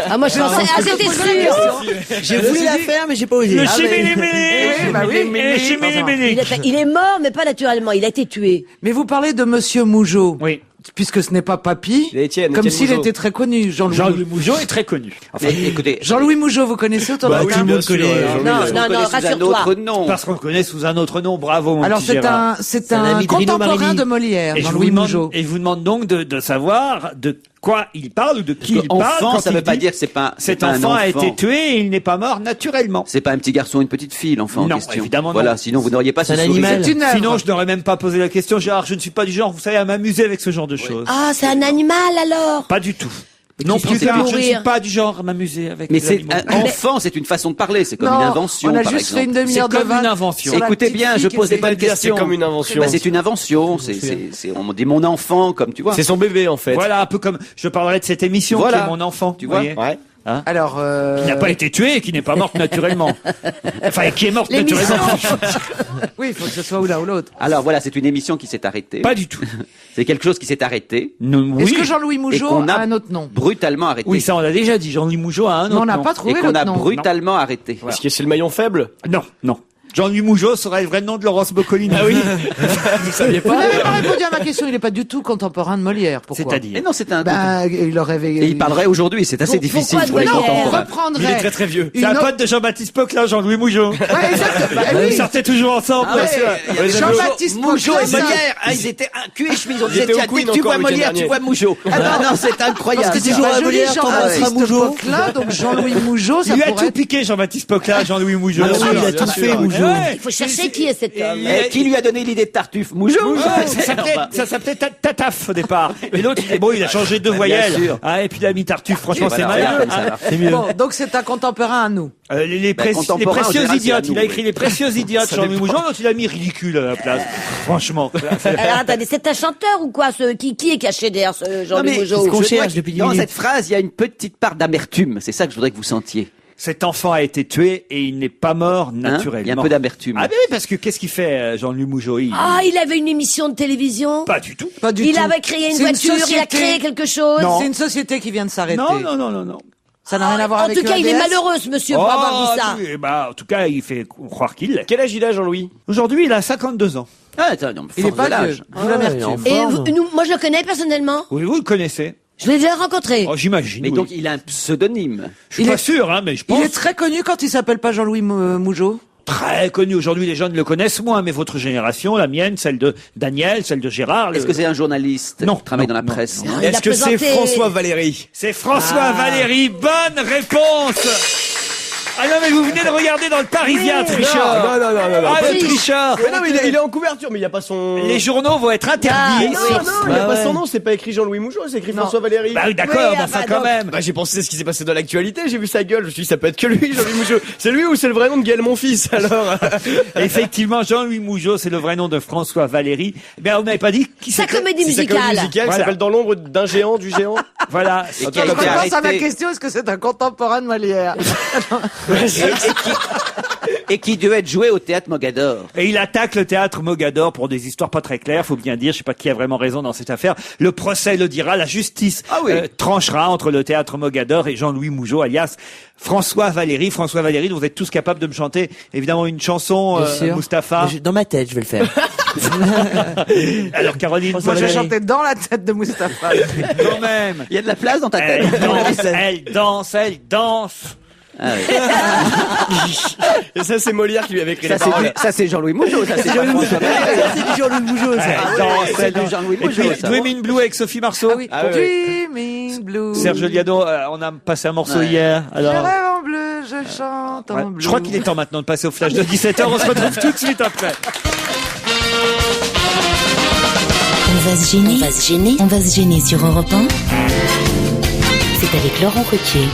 Ah, moi, je pensais, c'était sûr. J'ai voulu la faire, mais j'ai pas osé. Le oui, bah oui. chimili-mili. Il est mort, mais pas naturellement. Il a été tué. Mais vous parlez de Monsieur Mougeot. Oui. Puisque ce n'est pas Papy. Comme s'il Mougeot. était très connu, Jean-Louis. Jean-Louis Mougeot est très connu. Enfin, écoutez. Jean-Louis Mougeot, vous connaissez autour de la oui, table bien sûr. Non, sous un rassure-toi. autre nom. Parce qu'on le connaît sous un autre nom. Bravo, mon Alors petit c'est Gérard. un ami de Rino contemporain Marini. de Molière, Et je Jean-Louis vous demande- Mougeot. Et je vous demande donc de savoir de quoi il parle ou de qui il parle. Enfant, quand ça il veut pas dit dire que c'est pas. c'est cet pas un enfant a enfant. été tué et il n'est pas mort naturellement. C'est pas un petit garçon ou une petite fille, l'enfant en Non, question. évidemment non. Voilà, sinon vous n'auriez pas ce C'est un sourire. animal. C'est une œuvre. Sinon, je n'aurais même pas posé la question. Gérard, je ne suis pas du genre, vous savez, à m'amuser avec ce genre de choses. Ah, c'est un animal, alors. Pas du tout. Non qu'est-ce plus qui fait tard, je ne mourir suis pas du genre à m'amuser avec Mais les c'est animaux. un enfant, c'est une façon de parler, c'est comme Non, une invention, on a par juste exemple. fait une demi-heure C'est de comme vanne une invention. sur la Écoutez petite bien, fille je qui pose des essaie bonnes de- dire questions. c'est comme une invention. Bah, c'est une invention, on dit mon enfant, comme tu vois. C'est son bébé, en fait. Voilà, un peu comme je parlerai de cette émission Voilà. qui est mon enfant, Tu vois. voyez, Ouais. Alors, qui n'a pas été tuée et qui n'est pas morte naturellement. Enfin, qui est morte naturellement. oui, il faut que ce soit ou l'un ou l'autre. Alors voilà, c'est une émission qui s'est arrêtée. Pas du tout. C'est quelque chose qui s'est arrêté, Non, Est-ce oui. que Jean-Louis Mougeot qu'on a a un autre nom? brutalement arrêté. Oui, ça on l'a déjà dit. Jean-Louis Mougeot a un autre Non, on n'a nom. pas Et trouvé qu'on a l'autre nom. brutalement arrêté. Est-ce que c'est le maillon faible? Non, non. Jean-Louis Mougeot serait le vrai nom de Laurence Boccolini. Ah oui. Vous saviez Vous n'avez pas répondu à ma question, il n'est pas du tout contemporain de Molière. Pourquoi? Et C'est-à-dire. non, c'est un. Ben, il aurait... Et il parlerait aujourd'hui, c'est assez Pourquoi difficile de pour les Molière On contemporains. reprendrait... Il est très très vieux. C'est un une autre- pote de Jean-Baptiste Poquelin, Jean-Louis Mougeot. Ouais, exact. Bah, Ils oui. sortaient toujours ensemble. Ah ouais, bien sûr. Jean-Baptiste Mougeot Poquelin, et ça- Molière, ils étaient un cul et chemise. On Ils disait, étaient au tiens, Queen dès que tu encore vois le week-end Molière, tu dernier. vois Mougeot. Ah non, non, c'est incroyable. Parce que C'est toujours pas à joli, Molière, t'embrasseras Jean-Baptiste Mougeot. Poquelin, donc Jean-Louis Mougeot, ça Il lui a pourrait tout être... piqué, Jean-Baptiste Poquelin, Jean-Louis Mougeot. Bien sûr, il a bien tout sûr. fait, Mougeot. Ouais. Il faut chercher qui est cet homme. Et qui lui a donné l'idée de Tartuffe? Mougeot. Ça s'appelait Tataf au départ. Et l'autre, il est bon, il a changé deux voyelles. sûr. Ah, et puis il a mis Tartuffe. Franchement, Et c'est voilà, malin. regarde, ça hein. va. C'est mieux. Bon, donc c'est un contemporain à nous. Les contemporain, en précieux général, c'est idiotes. à nous, Il a écrit oui. les précieux idiotes, Jean-Louis Mougeot. L'autre, il a mis ridicule à la place. Franchement. Alors, attendez, c'est un chanteur ou quoi, qui est caché derrière ce Jean-Louis Mougeot? qu'on je cherche dois- depuis 10 dans minutes. cette phrase, il y a une petite part d'amertume. C'est ça que je voudrais que vous sentiez. Cet enfant a été tué et il n'est pas mort Hein naturellement. Il y a un peu d'amertume. Ah, mais oui, parce que qu'est-ce qu'il fait, Jean-Louis Mougeot? Ah, il avait une émission de télévision. Pas du tout. Pas du Il tout. avait créé une C'est voiture, il a société. créé quelque chose. Non. C'est une société qui vient de s'arrêter. Non, non, non, non, non. Ça n'a rien à voir En avec tout cas, il est EADS. malheureux, ce monsieur, pour avoir dit ça. oui, bah, en tout cas, il fait croire qu'il l'est. Quel âge il a, Jean-Louis? Aujourd'hui, il a 52 ans. Ah, attends, non, mais Il est force pas de l'âge. vieux. Vous l'amertume. Et moi, je le connais personnellement. Oui, vous le connaissez. Je l'ai déjà rencontré. Oh, j'imagine. Mais oui. donc, il a un pseudonyme. Je suis il pas est- sûr, hein, mais je pense. Il est très connu quand il s'appelle pas Jean-Louis Mougeot. Très connu. Aujourd'hui, les jeunes le connaissent moins, mais votre génération, la mienne, celle de Daniel, celle de Gérard. Est-ce que c'est un journaliste Non, qui travaille non, dans la non, presse? non. Il a Est-ce que c'est présenté- François Valéry? C'est François Valéry. Bonne réponse. Ah non, mais vous venez de regarder dans le Parisien, tricheur. Non, non, non, non, non. Ah, le Oui. tricheur. Mais non, mais il est en couverture, mais il n'y a pas son... Les journaux vont être interdits. Ah, Non, oui. non, il n'y a Bah pas ouais. son nom, c'est pas écrit Jean-Louis Mougeot, c'est écrit Non. François Valéry. Bah oui, d'accord, Oui, mais ah, enfin, bah, quand donc. même. Bah, j'ai pensé à ce qui s'est passé dans l'actualité, j'ai vu sa gueule, je me suis dit, ça peut être que lui, Jean-Louis Mougeot. C'est lui ou c'est le vrai nom de Gaël Monfils, alors? Effectivement, Jean-Louis Mougeot, c'est le vrai nom de François Valéry. Eh bien, vous n'avez pas dit qui Sa c'était. comédie C'est sa comédie musicale. musicale qui Voilà. s'appelle Dans l'ombre d'un géant, du géant. Voilà. Et qui Je a été repense à ma arrêté. question, est-ce que c'est un contemporain de Molière? Et qui devait être joué au théâtre Mogador. Et il attaque le théâtre Mogador pour des histoires pas très claires, faut bien dire. Je sais pas qui a vraiment raison dans cette affaire. Le procès le dira, la justice Ah oui. tranchera entre le théâtre Mogador et Jean-Louis Mougeot, alias François Valéry. François Valéry, vous êtes tous capables de me chanter évidemment une chanson, Bien sûr. Mustapha. Dans ma tête, je vais le faire. Alors Caroline, Moi, je vais Valéry. chanter dans la tête de Mustapha. quand même. Il y a de la place dans ta tête. Elle danse, elle danse, elle danse. Ah oui. Et ça, c'est Molière qui lui avait écrit Ça, les paroles. ça, c'est Jean-Louis Mougeot. Ça, c'est pas François Valéry. C'est du Jean-Louis Mougeot, ça. Elle ouais, danse, c'est elle du danse. Jean-Louis Et puis, Mougeot, ça. Dream in Blue avec Sophie Marceau. Ah oui. Ah ouais. Dreaming Blue. Serge Liado, on a passé un morceau Ouais. hier. Je Alors, rêve en bleu, je je chante en Ouais, bleu. je crois qu'il est temps maintenant de passer au flash de 17h. On se retrouve tout de suite après. On va se gêner. On va se gêner. On va se gêner sur Europe 1. C'est avec Laurent Ruquier.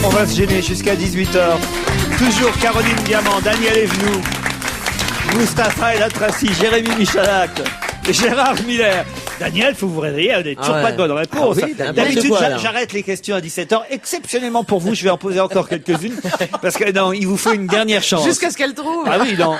On va se gêner jusqu'à 18h. Toujours Caroline Diamant, Daniel Evenou, Mustapha El Atrassi, Jérémy Michalak, Gérard Miller. Daniel, faut vous réveiller, vous n'avez toujours pas de bonne réponse. Ah oui, D'habitude, n'importe quoi, j'arrête les questions à 17h. Exceptionnellement pour vous, je vais en poser encore quelques-unes. Parce que non, il vous faut une dernière chance. Jusqu'à ce qu'elle trouve. Ah oui, non.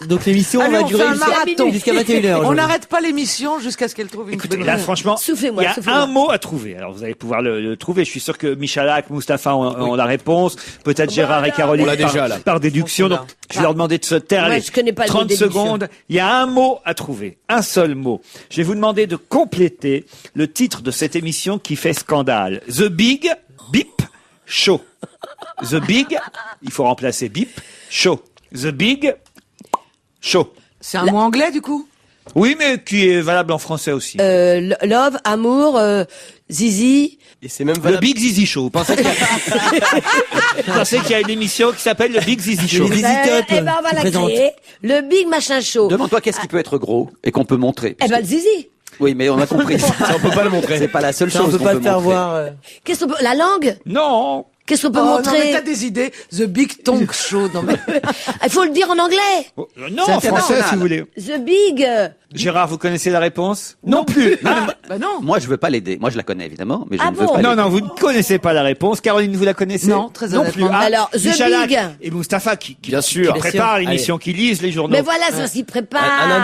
Donc l'émission Allez, va on durer fait un marathon. jusqu'à 21h. On n'arrête pas l'émission jusqu'à ce qu'elle trouve une Écoutez, bonne là, réponse. franchement, Soufflez-moi, il y a soufflez-moi. un mot à trouver. Alors, vous allez pouvoir le trouver. Je suis sûr que Michalak, Mustapha ont la réponse. Peut-être Gérard et Caroline On l'a déjà, là. par déduction. Donc, je vais leur demander de se taire. Moi, Allez, je connais pas le mot 30 déduction. secondes. Il y a un mot à trouver. Un seul mot. Je vais vous demander de compléter le titre de cette émission qui fait scandale. The Big Beep Show. The Big, il faut remplacer Beep, Show. The Big Show. C'est un mot anglais, du coup? Oui, mais qui est valable en français aussi. Love, amour, zizi. Et c'est même Le valable. Big Zizi Show. Vous pensez qu'il y a une émission qui s'appelle le Big Zizi Show? Les Zizi Top, Eh ben, on va qui la présente. créer. Le Big Machin Show. Demande-toi qu'est-ce qui peut être gros et qu'on peut montrer. Eh ben, le zizi. Oui, mais on a compris. Ça, on peut pas le montrer. C'est pas la seule Ça, on chose peut qu'on pas peut le faire montrer. voir. Qu'est-ce qu'on peut... La langue. Non. Qu'est-ce qu'on peut Oh, non, montrer? mais t'as des idées. The Big Tongue Show. Non, mais... Il faut le dire en anglais. Non, C'est en français, international. si vous voulez. The Big. Gérard, vous connaissez la réponse? Non plus. Bah non. Moi, je veux pas l'aider. Moi, je la connais évidemment, mais je Ah ne veux bon pas Non, l'aider. non, vous ne connaissez pas la réponse. Caroline, vous la connaissez? Non, très Non plus. honnêtement. Alors, The Michalak Big. et Mustapha qui Bien sûr. préparent l'émission, qui lisent les journaux. Mais voilà, c'est ce qui prépare.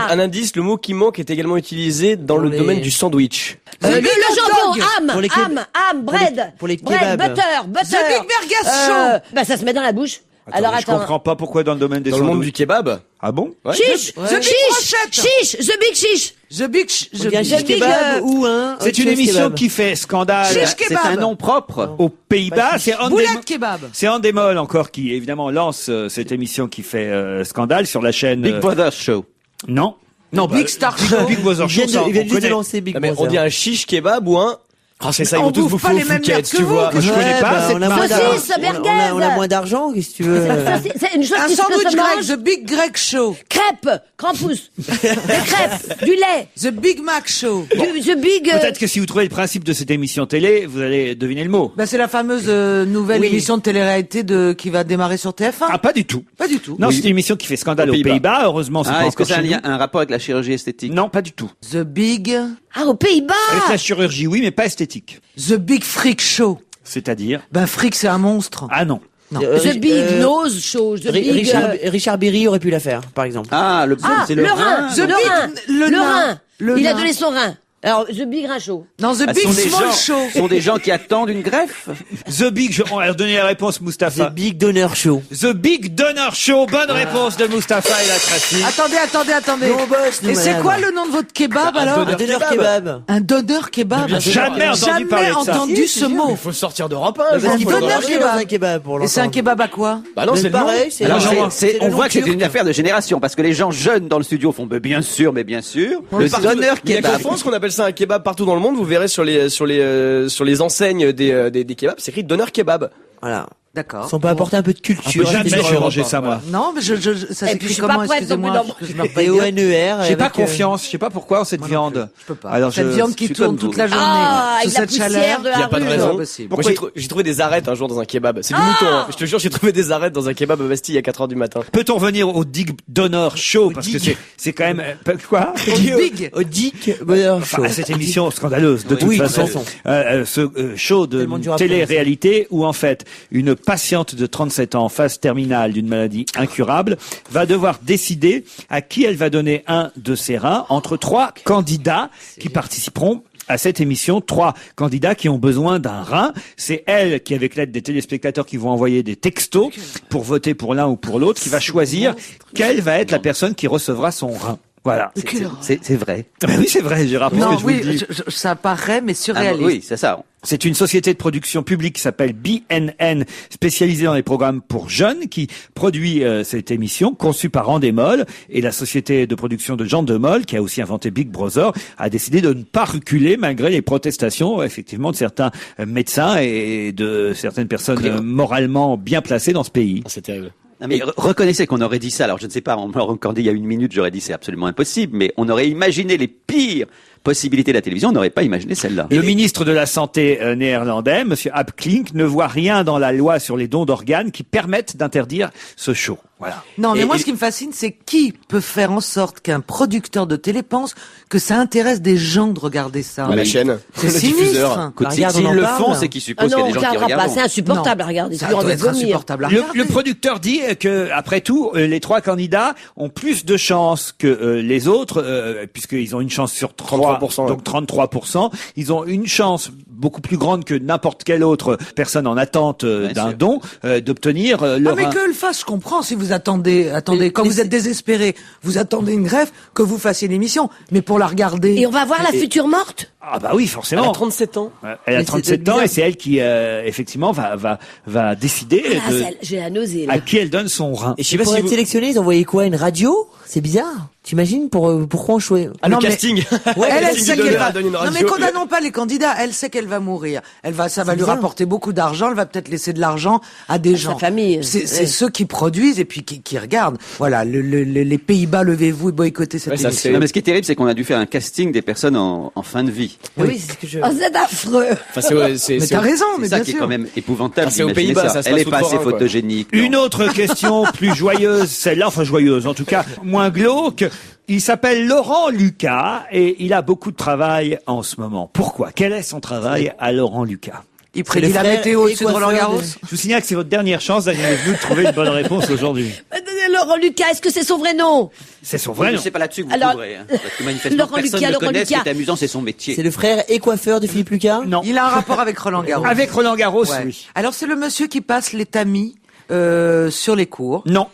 Un indice, le mot qui manque est également utilisé dans le domaine du sandwich. Le Big jambon, Dog. ham, Pour les ham, bread. pour les bread, kebabs. butter. The Big Merguez Show. Bah, ça se met dans la bouche. Alors, je comprends pas pourquoi dans le domaine des Dans le monde du sandwichs. kebab. Ah bon? Ouais. Chiche, The Big chiche, Brochette. chiche, the big chiche. The Big... Il y a un The Big, shish kebab ou un... C'est une émission qui fait scandale Shish C'est kebab. un nom propre. aux Pays-Bas. C'est Boulette kebab. C'est Endemol encore qui évidemment lance cette émission qui fait scandale sur la chaîne. Big Brother Show. Non. Non, Big Star Show. Big Brother Ils Show, ça, viennent on juste de connaît. lancer Big Ah, mais on Brother. dit un shish kebab ou un... Ah, c'est ça, ils On vont tous bouffe vous pas faire les aux mêmes fouquettes, merdes que tu vous, vois. que Je connais pas cette on a marque. moins d'argent. Saucisse, merguez. On a moins d'argent, qu'est-ce que tu veux C'est une chose Un qui se sandwich mange. grec. The Big Greg Show. Crêpes, crampous, des crêpes, du lait, The Big Mac Show. the big. Peut-être que si vous trouvez le principe de cette émission télé, vous allez deviner le mot. Bah, c'est la fameuse nouvelle émission de télé-réalité qui va démarrer sur TF1. Ah, pas du tout. Pas du tout. Non, c'est une émission qui fait scandale Aux aux Pays-Bas. Heureusement, c'est Ah, pas est-ce que encore ça a chez nous. un rapport avec la chirurgie esthétique? Non, pas du tout. The Big... Ah, aux Pays-Bas. Avec la chirurgie, oui, mais pas esthétique. The Big Freak Show. C'est-à-dire? Ben, Freak, c'est un monstre. Ah non. The big nose show, the big. Richard Berry aurait pu la faire, par exemple. Ah, Ah, c'est le rein, The le big- rein, le le nain. rein. Le Il a nain. donné son rein. Alors, the big rein show. Non, The Ah, Big sont des Small gens- Show. sont des gens qui attendent une greffe. The Big, on va donner la réponse, Mustapha. The Big Donor Show. The Big Donor Show. Bonne réponse de Mustapha El Atrassi. Attendez. Nous, on bosse, nous, Et c'est madame. quoi le nom de votre kebab, alors? Un donneur kebab. Un donneur kebab. Jamais entendu parler de ça. entendu ce mot. Il faut sortir d'Europe 1. Parce qu'il faut donneur rentrer kebab. dans un kebab pour Et c'est un l'entendre. kebab à quoi? Bah non, Mais c'est le nom. pareil, c'est Alors, c'est le on nom voit que c'est turc. une affaire de génération parce que les gens jeunes dans le studio font mais bien sûr. Le Partout- donneur Il y a qu'en kebab. France qu'on appelle ça un kebab partout dans le monde. Vous verrez sur les enseignes des kebabs, c'est écrit donneur kebab. Voilà. D'accord. Si on peut apporter un peu de culture. Jamais sur j'ai Europe mangé un, ça, moi. Non, mais ça Et puis, s'écrit je suis comment, pas prête excusez-moi, non plus que je me repère. T-O-N-E-R. J'ai pas avec, confiance. Je sais pas pourquoi cette viande. Je peux pas. Alors, Cette viande qui je suis tourne comme toute vous. la journée. Ah, sous avec la cette poussière chaleur. de Il y la a pas de rue. raison. Possible. Moi, j'ai trouvé des arêtes un jour dans un kebab. C'est du mouton. Hein. Je te jure, j'ai trouvé des arêtes dans un kebab à Bastille à 4h du matin. Peut-on revenir au Dig Donor Show parce que c'est quand même quoi? Big. Au Dick Donor Show. Enfin, cette émission scandaleuse de toute Oui, de façon. toute façon. Ce show de Tellement dur à télé-réalité où en fait une patiente de 37 ans en phase terminale d'une maladie incurable va devoir décider à qui elle va donner un de ses reins entre 3 candidats qui participeront à cette émission, 3 candidats qui ont besoin d'un rein. C'est elle qui, avec l'aide des téléspectateurs qui vont envoyer des textos pour voter pour l'un ou pour l'autre, qui va choisir quelle va être la personne qui recevra son rein. Voilà. C'est vrai. Ben oui, c'est vrai, Gérard. Non, puisque je vous oui, le dis. ça paraît, mais surréaliste. Oui, c'est ça. C'est une société de production publique qui s'appelle BNN, spécialisée dans les programmes pour jeunes, qui produit cette émission, conçue par Endemol. Et la société de production de Jean Demol, qui a aussi inventé Big Brother, a décidé de ne pas reculer malgré les protestations, effectivement, de certains médecins et de certaines personnes moralement bien placées dans ce pays. C'est terrible. Non, mais reconnaissez qu'on aurait dit ça. Alors, je ne sais pas, on m'a encore dit il y a une minute, j'aurais dit c'est absolument impossible, mais on aurait imaginé les pires possibilités de la télévision, on n'aurait pas imaginé celle-là. Le ministre de la Santé néerlandais, Monsieur Ab Klink, ne voit rien dans la loi sur les dons d'organes qui permettent d'interdire ce show. Voilà. Non, mais moi, ce qui me fascine, c'est qui peut faire en sorte qu'un producteur de télé pense que ça intéresse des gens de regarder ça. La chaîne. C'est le sinistre. diffuseur. Écoute, Regarde, s'ils on en le parle. font, c'est qu'ils supposent qu'il y a on des gens qui regardera regardent. pas, c'est insupportable Non. à regarder. Ça C'est dur doit de être vomir. insupportable à Le regarder. producteur dit que, après tout, les trois candidats ont plus de chances que les autres, puisqu'ils ont une chance sur 33%, donc 33%. Ils ont une chance beaucoup plus grande que n'importe quelle autre personne en attente d'un sûr. don d'obtenir Ah, leur. mais que le fasse, je comprends. Si vous attendez, quand vous êtes désespéré, vous attendez une greffe, que vous fassiez l'émission. Mais pour la regarder. Et on va voir la future morte. Ah bah oui, Elle forcément. a 37 ans. Elle a Mais 37 c'est ans bizarre. et c'est elle qui effectivement va décider Ah, de j'ai la nausée, là. à qui elle donne son rein. Et je sais pas pour être sélectionné, ils ont envoyé quoi, une radio? C'est bizarre. T'imagines pourquoi on choisit? Ah, le Non, mais- casting. Elle sait qu'elle va. donne une Non, mais radio. condamnons pas les candidats. Elle sait qu'elle va mourir. Ça va lui bizarre. rapporter beaucoup d'argent. Elle va peut-être laisser de l'argent à des gens. sa famille. C'est Ouais. ceux qui produisent et puis qui regardent. Voilà. Les Pays-Bas, levez-vous et boycottez cette Ouais, ça, émission. Non, mais ce qui est terrible, c'est qu'on a dû faire un casting des personnes en fin de vie. Oui, c'est ce que je... Oh, c'est affreux. Enfin, c'est Mais t'as raison, mais C'est ça bien qui est sûr. quand même épouvantable. Ah, c'est aux d'imaginer Pays-Bas, ça se Elle passe est sous pas assez Florin, quoi. photogénique. non. Une autre question plus joyeuse, celle-là, enfin joyeuse, en tout cas moins glauque. Il s'appelle Laurent Lucas et il a beaucoup de travail en ce moment. Pourquoi? Quel est son travail à Laurent Lucas? Il prédit la frère météo et au-dessus de Roland coiffeur Garros. Je vous signale que c'est votre dernière chance, Daniel Evenou, de trouver une bonne réponse aujourd'hui. Laurent Lucas, est-ce que c'est son vrai nom? C'est son vrai Je nom. sais pas là-dessus que vous Alors, trouverez. Parce que manifestement, Laurent personne Lucas, ne le Laurent connaît. Ce qui Lucas. est amusant, c'est son métier. C'est le frère et coiffeur de Philippe Lucas? Non. Il a un rapport avec Roland Garros. Avec Roland Garros, Ouais. oui. Alors c'est le monsieur qui passe les tamis sur les cours. Non.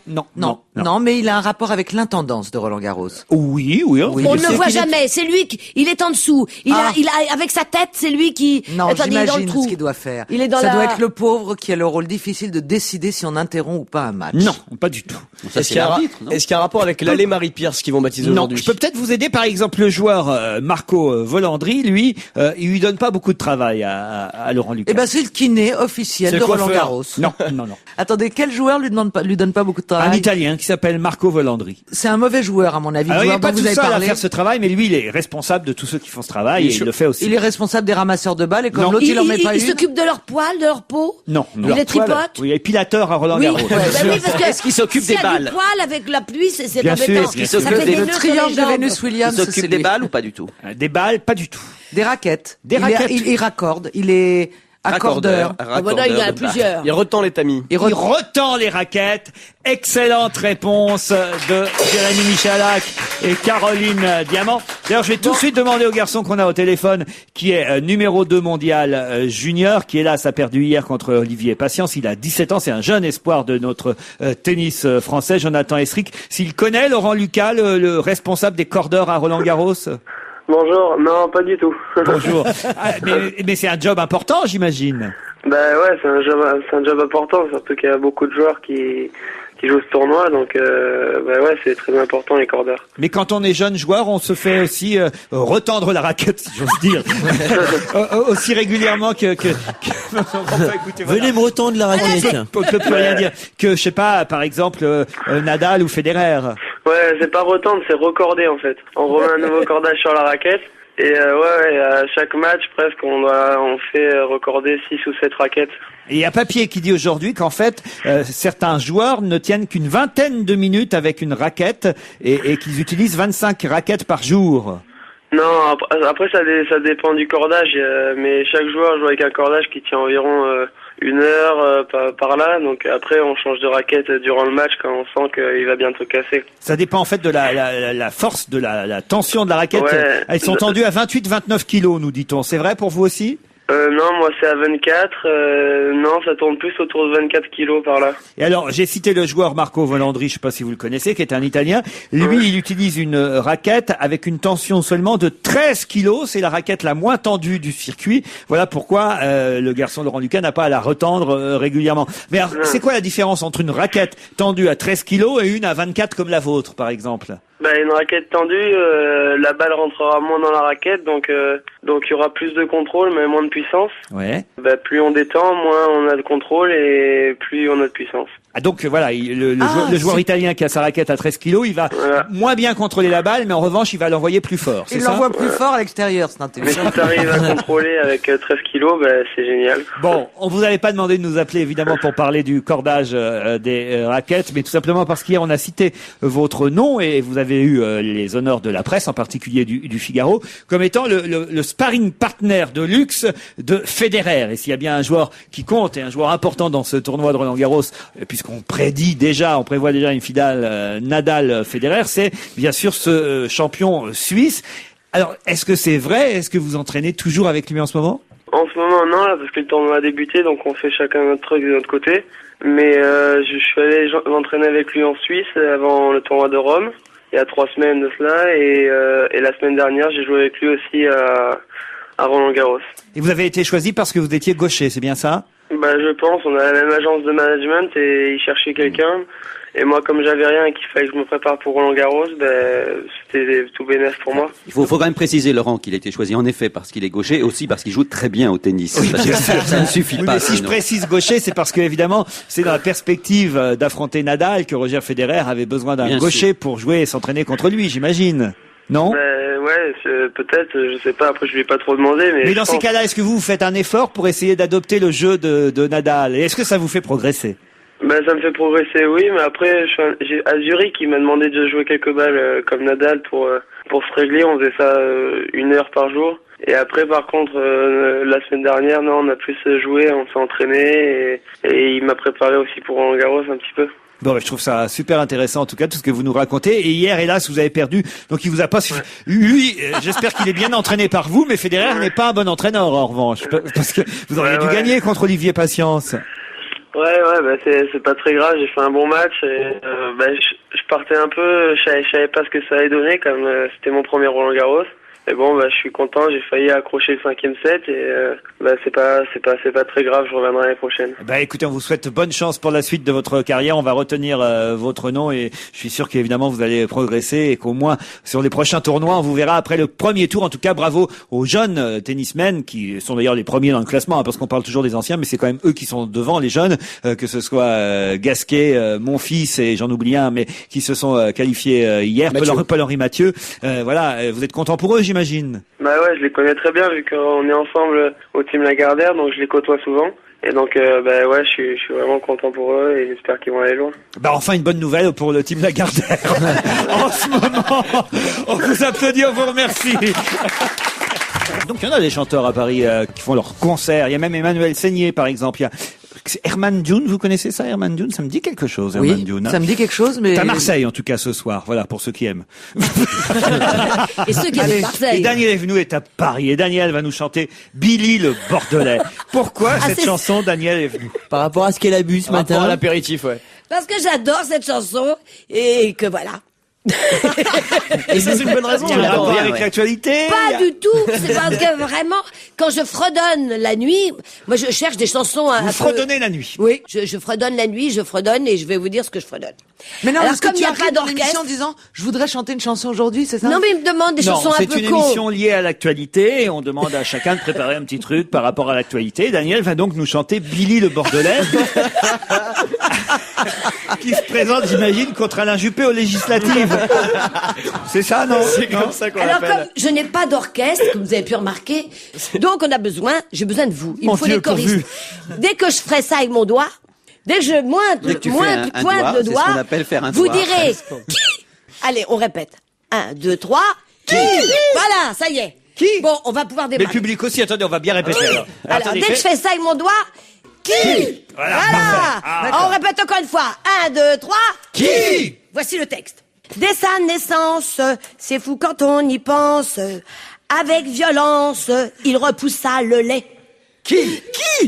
Non, mais il a un rapport avec l'intendance de Roland Garros. Oui. Oui, On je ne sais le voit qu'il est- jamais. C'est lui qui, il est en dessous. Il a, avec sa tête, c'est lui qui, Non, attendez, il est dans le j'imagine trou. ce qu'il doit faire. Il est dans Ça la- doit être le pauvre qui a le rôle difficile de décider si on interrompt ou pas un match. Non, pas du tout. Ça, Est-ce c'est qu'il y a un l'arbitre, non est-ce qu'il y a un rapport avec l'allée Marie-Pierce qu'ils vont baptiser Non, aujourd'hui? je peux peut-être vous aider. Par exemple, le joueur Marco Volandri, lui, il lui donne pas beaucoup de travail à Laurent Lucas. Eh ben c'est le kiné officiel C'est de le Roland coiffeur. Garros. Non. Attendez, quel joueur lui donne pas beaucoup de Un travail? Italien qui s'appelle Marco Volandri. C'est un mauvais joueur à mon avis. Alors, le il n'est joueur pas dont tout vous avez seul à parlé. faire ce travail, mais lui, il est responsable de tous ceux qui font ce travail et il le fait aussi. Il est responsable des ramasseurs de balles et comme Non. l'autre il en met pas il une. s'occupe de leur poil, de leur peau. Non. Il leur est toile, tripote. Oui, épilateur à Roland Oui, Garros. bah oui, parce que Est-ce qu'il s'occupe s'il des y a du balles poil avec la pluie, c'est Bien sûr, embêtant. est-ce qu'il Ça s'occupe fait des- des Le nœuds sur triangle les de jambes. Venus Il Williams, c'est s'occupe des lui. balles ou pas du tout? Des balles, pas du tout. Des raquettes. Des raquettes. Il raccorde. Il est accordeur. Ah, bah non, il y en a plusieurs. Il retend les tamis. Il retend les raquettes. Excellente réponse de Jérémy Michalak et Caroline Diamant. D'ailleurs, je vais tout de suite demander au garçon qu'on a au téléphone, qui est numéro 2 mondial junior, qui hélas a perdu hier contre Olivier Patience. Il a 17 ans, c'est un jeune espoir de notre tennis français, Jonathan Esric. S'il connaît Laurent Lucas, le responsable des cordeurs à Roland Garros. Bonjour, non, pas du tout. Bonjour. Ah, mais c'est un job important, j'imagine. Ben ouais, c'est un job important, surtout qu'il y a beaucoup de joueurs qui jouent ce tournoi, donc ben ouais, c'est très important les cordeurs. Mais quand on est jeune joueur, on se fait aussi retendre la raquette, si j'ose dire, aussi régulièrement que... Enfin, écoutez, voilà. Venez me retendre la raquette. On peut plus rien dire que, je sais pas, par exemple, Nadal ou Federer. Ouais, c'est pas retendre, c'est recorder en fait. On remet un nouveau cordage sur la raquette. Et ouais, à chaque match, presque, on fait recorder 6 ou 7 raquettes. Et il y a papier qui dit aujourd'hui qu'en fait, certains joueurs ne tiennent qu'une vingtaine de minutes avec une raquette et qu'ils utilisent 25 raquettes par jour. Non, après ça dépend du cordage, mais chaque joueur joue avec un cordage qui tient environ 1 heure par là. Donc après, on change de raquette durant le match quand on sent qu'il va bientôt casser. Ça dépend en fait de la force, de la tension de la raquette. Ouais. Elles sont tendues à 28-29 kilos, nous dit-on. C'est vrai pour vous aussi ? Non, moi c'est à 24. Non, ça tourne plus autour de 24 kilos par là. Et alors, j'ai cité le joueur Marco Volandri, je sais pas si vous le connaissez, qui est un Italien. Lui, il utilise une raquette avec une tension seulement de 13 kilos. C'est la raquette la moins tendue du circuit. Voilà pourquoi le garçon Laurent Lucas n'a pas à la retendre régulièrement. Mais alors, c'est quoi la différence entre une raquette tendue à 13 kilos et une à 24 comme la vôtre, par exemple? Une raquette tendue, la balle rentrera moins dans la raquette, donc il y aura plus de contrôle, mais moins de puissance. Ouais. Plus on détend, moins on a de contrôle et plus on a de puissance. Ah donc voilà, le joueur italien qui a sa raquette à 13 kilos, il va moins bien contrôler la balle, mais en revanche, il va l'envoyer plus fort. Il l'envoie plus fort à l'extérieur, c'est intelligent. Mais si tu arrives à contrôler avec 13 kilos, c'est génial. Bon, on vous avait pas demandé de nous appeler évidemment pour parler du cordage des raquettes, mais tout simplement parce qu'hier on a cité votre nom et vous avez eu les honneurs de la presse, en particulier du Figaro, comme étant le sparring partner de luxe de Federer. Et s'il y a bien un joueur qui compte et un joueur important dans ce tournoi de Roland-Garros, puisqu'on prévoit déjà une finale Nadal-Federer, c'est bien sûr ce champion suisse. Alors, est-ce que c'est vrai? Est-ce que vous entraînez toujours avec lui en ce moment? En ce moment, non, là, parce que le tournoi a débuté, donc on fait chacun notre truc de notre côté. Mais je suis allé m'entraîner avec lui en Suisse avant le tournoi de Rome, il y a 3 semaines de cela, et la semaine dernière, j'ai joué avec lui aussi à Roland-Garros. Et vous avez été choisi parce que vous étiez gaucher, c'est bien ça? Je pense, on a la même agence de management et ils cherchaient quelqu'un. Et moi, comme j'avais rien et qu'il fallait que je me prépare pour Roland-Garros, c'était tout bénef pour moi. Il faut quand même préciser, Laurent, qu'il a été choisi en effet parce qu'il est gaucher et aussi parce qu'il joue très bien au tennis. Oui, parce que ça ne suffit pas. Mais si je précise gaucher, c'est parce que évidemment, c'est dans la perspective d'affronter Nadal que Roger Federer avait besoin d'un gaucher pour jouer et s'entraîner contre lui, j'imagine. Non? Ouais, peut-être, je sais pas, après je lui ai pas trop demandé, mais dans ces cas-là, est-ce que vous faites un effort pour essayer d'adopter le jeu de Nadal? Et est-ce que ça vous fait progresser? Ça me fait progresser, oui, mais après, j'ai à Zurich, il m'a demandé de jouer quelques balles comme Nadal pour se régler, on faisait ça 1 heure par jour. Et après, par contre, la semaine dernière, non, on a plus joué, on s'est entraîné, et il m'a préparé aussi pour Roland-Garros un petit peu. Bon, je trouve ça super intéressant, en tout cas, tout ce que vous nous racontez. Et hier, hélas, vous avez perdu. Donc, il vous a pas suffi. Lui, j'espère qu'il est bien entraîné par vous, mais Federer n'est pas un bon entraîneur, en revanche. Parce que vous auriez dû gagner contre Olivier Patience. Ouais, c'est pas très grave, j'ai fait un bon match et je partais un peu, je savais pas ce que ça allait donner comme c'était mon premier Roland-Garros. Mais bon, je suis content, j'ai failli accrocher le 5e set et c'est pas très grave, je reviendrai l'année prochaine. Écoutez, on vous souhaite bonne chance pour la suite de votre carrière, on va retenir votre nom et je suis sûr qu'évidemment vous allez progresser et qu'au moins sur les prochains tournois, on vous verra après le premier tour. En tout cas, bravo aux jeunes tennismen qui sont d'ailleurs les premiers dans le classement, parce qu'on parle toujours des anciens, mais c'est quand même eux qui sont devant les jeunes, que ce soit Gasquet, Monfils et j'en oublie un, mais qui se sont qualifiés hier, Paul-Henri Mathieu. Voilà, vous êtes content pour eux, j'imagine. Je les connais très bien vu qu'on est ensemble au Team Lagardère, donc je les côtoie souvent. Et donc, je suis vraiment content pour eux et j'espère qu'ils vont aller loin. Enfin, une bonne nouvelle pour le Team Lagardère. En ce moment, on vous applaudit, on vous remercie. Donc, il y en a des chanteurs à Paris qui font leurs concerts. Il y a même Emmanuel Seigné, par exemple. Il y a Herman Dune, vous connaissez ça, Herman Dune? Ça me dit quelque chose, Herman Dune. Ça me dit quelque chose, mais... C'est à Marseille, en tout cas, ce soir. Voilà, pour ceux qui aiment. Et ceux qui aiment Marseille. Et Daniel Evenou est à Paris. Et Daniel va nous chanter Billy le Bordelais. Pourquoi cette chanson, Daniel Evenou? Par rapport à ce qu'elle a bu ce matin. À l'apéritif, ouais. Parce que j'adore cette chanson et que voilà. Et ça, c'est une bonne raison. Il y a un rapport avec l'actualité? Pas du tout. C'est parce que vraiment, quand je fredonne la nuit, moi je cherche des chansons Vous fredonnez la nuit? Oui, je fredonne la nuit, je fredonne et je vais vous dire ce que je fredonne. Mais non, alors parce comme que il n'y a tu pas arrives dans l'émission d'orchestre, en disant je voudrais chanter une chanson aujourd'hui, c'est ça? non mais il me demande des chansons un peu c'est une cons. émission liée à l'actualité et on demande à chacun de préparer un petit truc par rapport à l'actualité. Daniel va donc nous chanter Billy le Bordelais qui se présente, j'imagine, contre Alain Juppé aux législatives. C'est ça, non? C'est comme ça qu'on Alors l'appelle. comme je n'ai pas d'orchestre, comme vous avez pu remarquer, donc j'ai besoin de vous. Il me faut des choristes. Dès que je ferai ça avec mon doigt, dès que je pointe le doigt, c'est ce qu'on appelle faire un vous doigt. direz qui? Allez, on répète. 1, 2, 3. Qui? Voilà, ça y est. Qui? Bon, on va pouvoir Mais démarrer. le public aussi, attendez, on va bien répéter alors. Alors, Attendez, dès que je fais ça avec mon doigt, qui? Voilà. On répète encore une fois. 1, 2, 3. Qui? Voici le texte. Dès sa naissance, c'est fou quand on y pense, avec violence, il repoussa le lait. Qui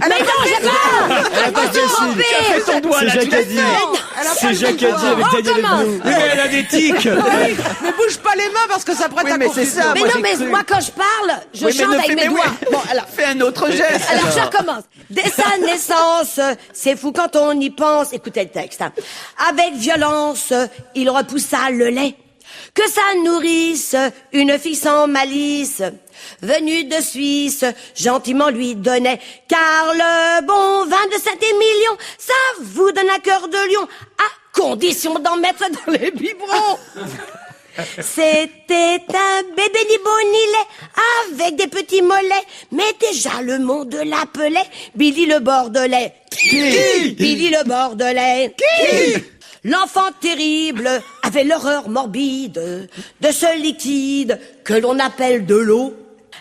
Mais non, j'ai pas. Je me suis trompée. Fais ton doigt là, tu l'as dit. C'est Jacques Haddy avec Daniel Evenou. Mais elle a des tics. Ne bouge pas les mains parce que ça prête à mais c'est confusion. ça. Mais moi, non, j'ai mais cru. moi quand je parle, je Oui, mais chante ne avec fais- mes mais doigts. oui. Bon, alors. Fais un autre geste. Alors je recommence. Dès sa naissance, c'est fou quand on y pense. Écoutez le texte. Hein. Avec violence, il repoussa le lait. Que ça nourrisse une fille sans malice, venue de Suisse, gentiment lui donnait. Car le bon vin de Saint-Émilion, ça vous donne un cœur de lion, à condition d'en mettre dans les biberons. C'était un bébé ni beau ni laid, avec des petits mollets, mais déjà le monde l'appelait Billy le Bordelais. Qui Billy le Bordelais. Qui L'enfant terrible avait l'horreur morbide de ce liquide que l'on appelle de l'eau.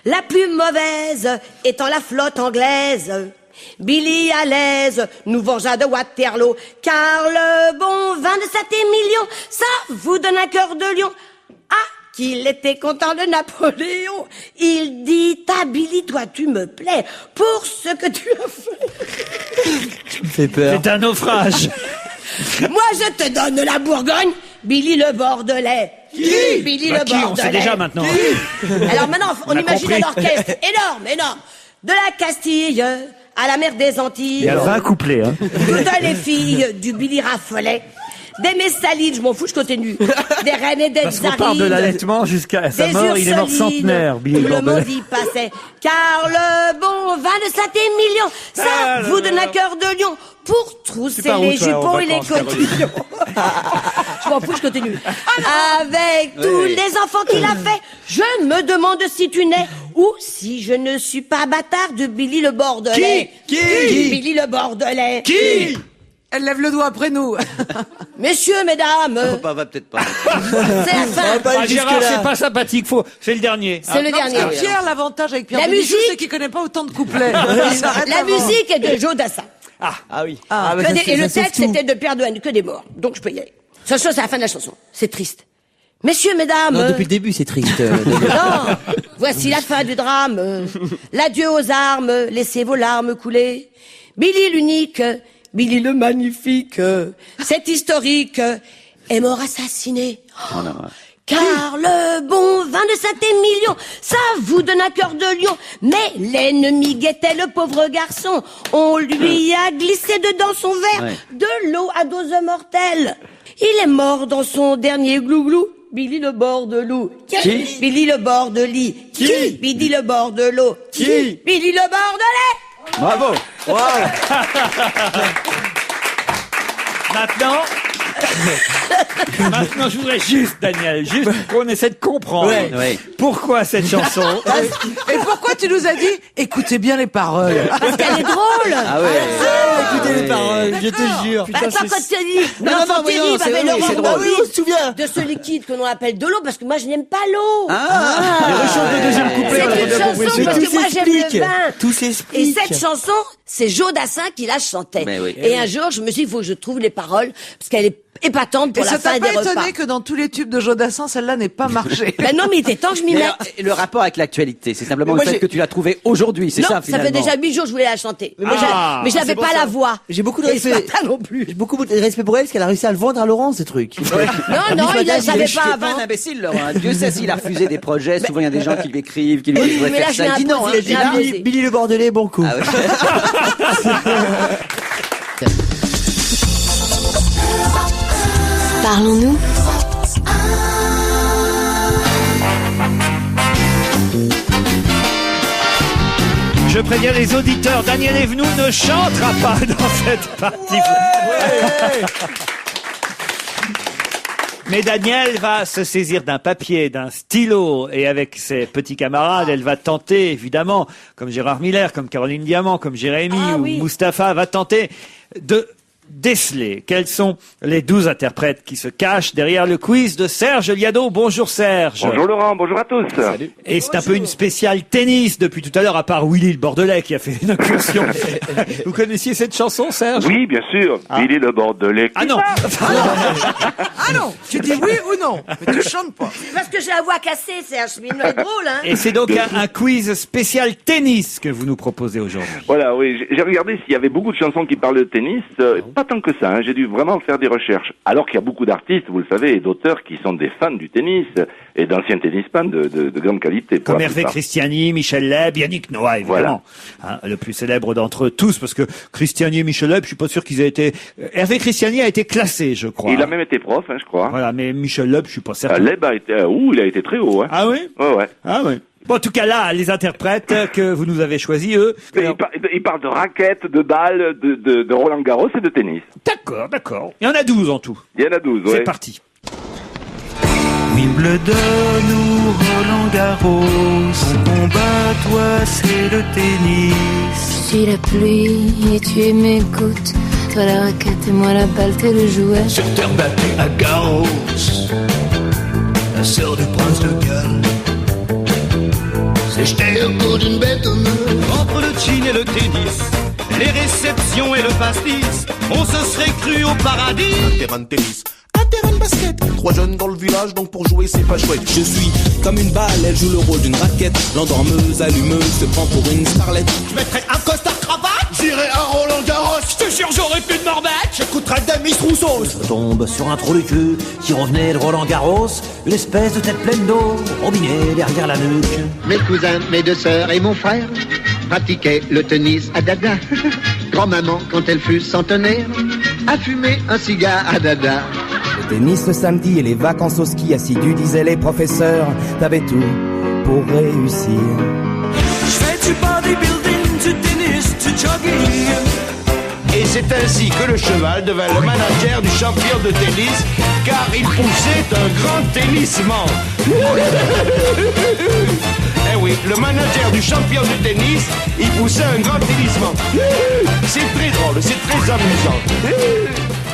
La plus mauvaise étant la flotte anglaise. Billy à l'aise nous vengea de Waterloo, car le bon vin de Saint-Émilion, ça vous donne un cœur de lion. Ah, qu'il était content de Napoléon. Il dit à Billy, toi tu me plais pour ce que tu as fait. Tu me fais peur. C'est un naufrage. Moi je te donne la Bourgogne, Billy le Bordelais. Qui Billy le Qui Bordelais. on sait déjà maintenant. Alors maintenant, on a imagine compris. un orchestre énorme. De la Castille à la mer des Antilles. Il y a 20 couplets. Hein. Toutes les filles du Billy raffolait. Des Messalides, je m'en fous, je continue. Des Reines et des Parce qu'on part de Tsarides. l'allaitement jusqu'à sa Des mort, il est mort Ursulines, centenaire, Billy où le Bordelais. monde y passait. Car le bon vin de Saint-Émilion, ça vous donne un cœur de lion pour trousser pars où, les toi, en jupons et les vacances, Caroline cotillons. Je m'en fous, je continue. Avec tous les enfants qu'il a fait, je me demande si tu nais ou si je ne suis pas bâtard de Billy le Bordelais. Qui Billy le Bordelais. Qui Elle lève le doigt après nous. Messieurs, mesdames, Bah, peut-être pas. c'est la fin. pas Ah, aller Gérard, jusque-là. c'est pas sympathique. C'est le dernier. C'est le Non, parce dernier. que Pierre, l'avantage avec Pierre La Bénichou, musique. c'est qu'il connaît pas autant de couplets. Il s'arrête La avant. musique est de Joe Dassin. Ah oui. Ah, bah, Que ça, des- c'est- et le ça sauve texte tout. était de Pierre Douane, que des morts. Donc je peux y aller. Ça, c'est la fin de la chanson. C'est triste. Messieurs, mesdames. Non, depuis le début, c'est triste. Non, voici la fin du drame. L'adieu aux armes, laissez vos larmes couler. Billy l'unique, Billy le magnifique, c'est historique, est mort assassiné. Car le bon vin de Saint-Émilion, ça vous donne un cœur de lion. Mais l'ennemi guettait le pauvre garçon. On lui a glissé dedans son verre de l'eau à dose mortelle. Il est mort dans son dernier glouglou. Billy le bord de loup. Qui Billy le bord de lit. Qui Billy le bord de l'eau. Qui Billy le bord de lait. Bravo. Maintenant, je voudrais juste, Daniel, juste qu'on essaie de comprendre Ouais. pourquoi cette chanson. Et pourquoi tu nous as dit, écoutez bien les paroles. Parce qu'elle est drôle. Ah ouais. Écoutez les paroles, je te jure. Bah, attends, quand tu dis, Non, non, l'enfant mais non, terrible c'est avait oui, l'horreur c'est drôle. morbide Oui, on se souvient. de ce liquide que l'on appelle de l'eau, parce que moi je n'aime pas l'eau. Rechante le deuxième couplet, on a C'est une bien compris. chanson Mais parce tout que moi j'aime s'explique. le vin. Tout Et s'explique. cette chanson, c'est Joe Dassin qui la chantait. Mais oui. Et un jour, je me suis dit, il faut que je trouve les paroles, parce qu'elle est épatante Et pour ça la t'a fin pas des repas. étonné que dans tous les tubes de Jodassin, celle-là n'ait pas marché. Ben non, mais il était temps que je m'y Mais mette. alors, le rapport avec l'actualité, c'est simplement Mais le moi, fait j'ai- que tu l'as trouvé aujourd'hui, c'est Non, ça finalement. fait déjà 8 jours que je voulais la chanter. Mais, mais je n'avais pour pas ça. la voix. J'ai beaucoup de Et ce respect. matin non plus. J'ai beaucoup de respect pour elle parce qu'elle a réussi à le vendre à Laurent, ce truc. Non, non, il ne savait pas C'est pas avant. un imbécile, Laurent. Dieu sait s'il a refusé des projets. Souvent, il y a des gens qui lui écrivent, qui lui disent, mais là, faire je ça. l'ai Il dit non, imposé, hein. je l'ai imposé. Billy le Bordelais, bon coup. Ah ouais. Parlons-nous. Je préviens les auditeurs, Daniel Evenou ne chantera pas dans cette partie. Mais Daniel va se saisir d'un papier, d'un stylo, et avec ses petits camarades, elle va tenter, évidemment, comme Gérard Miller, comme Caroline Diamant, comme Jérémy ou oui. Mustapha, va tenter de déceler quels sont les 12 interprètes qui se cachent derrière le quiz de Serge Liado. Bonjour Serge. Bonjour Laurent, bonjour à tous. Salut. Et c'est un peu une spéciale tennis depuis tout à l'heure, à part Willy le Bordelais qui a fait une incursion. Vous connaissiez cette chanson, Serge? Oui, bien sûr. Billy le Bordelais. Ah non. Ah non, tu dis oui ou non, mais tu chantes pas. Parce que j'ai la voix cassée, Serge, mais il est drôle, hein. Et c'est donc un quiz spécial tennis que vous nous proposez aujourd'hui. Voilà, oui. J'ai regardé s'il y avait beaucoup de chansons qui parlent de tennis. Pas tant que ça, hein. J'ai dû vraiment faire des recherches. Alors qu'il y a beaucoup d'artistes, vous le savez, et d'auteurs qui sont des fans du tennis et d'anciens tennisfans de grande qualité. Comme Hervé Christiani, Michel Leb, Yannick Noah, évidemment. Hein, le plus célèbre d'entre eux tous, parce que Christiani et Michel Leb, je suis pas sûr qu'ils aient été... Hervé Christiani a été classé, je crois. Il a même été prof, hein, je crois. Voilà, mais Michel Leb, je suis pas certain. Leb a été... il a été très haut, hein. Ah oui? Ouais. Ah oui. Bon, en tout cas, là, les interprètes que vous nous avez choisis, eux... Il parle de raquettes, de balles, de Roland Garros et de tennis. D'accord. Il y en a 12 en tout. Il y en a 12, C'est parti. Wimbledon ou Roland Garros, ton combat, toi, c'est le tennis. Je suis la pluie et tu es mes gouttes. Toi la raquette et moi la balle, t'es le jouet. Sur terre battue à Garros, la sœur du prince de Galles. C'est jeter au bout d'une bête honneur. Entre le gin et le tennis, les réceptions et le pastis, on se serait cru au paradis. Un terrain de tennis, un terrain de basket. 3 jeunes dans le village, donc pour jouer c'est pas chouette. Je suis comme une balle, elle joue le rôle d'une raquette. L'endormeuse, allumeuse, se prend pour une starlette. Je mettrais un costard cravate, j'irais à Roland Garros. Je te jure j'aurais plus de m'en remettre. J'écouterais Demis Rousseau. Je tombe sur un trou de cul qui revenait de Roland Garros. Une espèce de tête pleine d'eau, robinet derrière la nuque. Mes cousins, mes 2 sœurs et mon frère pratiquaient le tennis à dada. Grand-maman, quand elle fut centenaire, a fumé un cigare à dada. Le tennis le samedi et les vacances au ski assidus, disaient les professeurs. T'avais tout pour réussir. Je fais du bodybuilding, du tennis, du jogging. Et c'est ainsi que le cheval devint le manager du champion de tennis, car il poussait un grand tennissement. Eh oui, le manager du champion de tennis, il poussait un grand tennissement. C'est très drôle, c'est très amusant.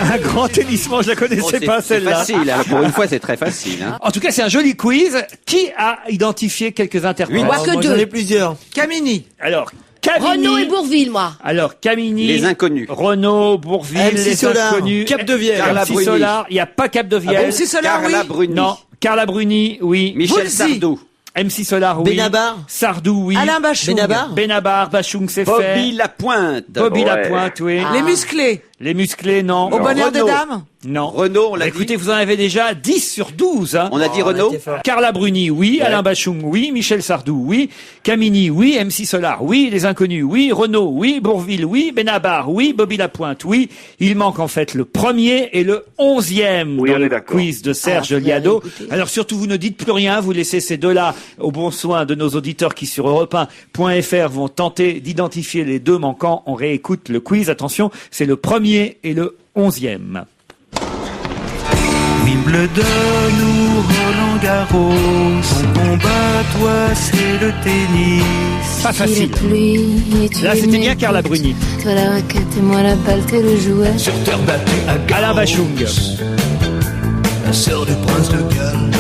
Un grand tennissement, je la connaissais pas celle-là. C'est facile, hein. Pour une fois c'est très facile. Hein. En tout cas, c'est un joli quiz. Qui a identifié quelques interprètes? Oui, moi j'en ai plusieurs. Camini. Alors, Camini. Renaud et Bourville, moi. Alors, Camini. Les inconnus. Renaud, Bourville, MC les Solar, inconnus. Cap de Vielle. Carla Bruni. Solar, il n'y a pas Cap de Vielle. MC Solar, Carla oui. Bruni. Non. Carla Bruni, oui. Michel Woolsey. Sardou. MC Solar, oui. Benabar. Sardou, oui. Alain Bachung. Benabar, Bachung, c'est fait. Bobby Lapointe. Bobby Lapointe, oui. Les musclés. Les musclés, non. Au bonheur des Renaud. dames. Non. Renaud, on l'a Écoutez, dit. vous en avez déjà 10 sur 12, hein. On a dit Renaud. Carla Bruni, oui. Alain Bachung, oui. Michel Sardou, oui. Camini, oui. MC Solar, oui. Les Inconnus, oui. Renaud, oui. Bourville, oui. Benabar, oui. Bobby Lapointe, oui. Il manque en fait le premier et le 11e Oui, dans on est le d'accord. quiz de Serge Liado. Alors surtout, vous ne dites plus rien. Vous laissez ces deux-là au bon soin de nos auditeurs qui sur europe1.fr vont tenter d'identifier les deux manquants. On réécoute le quiz. Attention, c'est le premier et le 11e. Wimbledon ou Roland Garros, ton combat, toi, c'est le tennis. Pas facile. Je suis la pluie et tu Là, es c'était mes bien Carla gouttes. Bruni. Toi la raquette et moi la balle, t'es le jouet. Sur terre battue à Garros, Alain Bachung. la sœur du prince de Galles.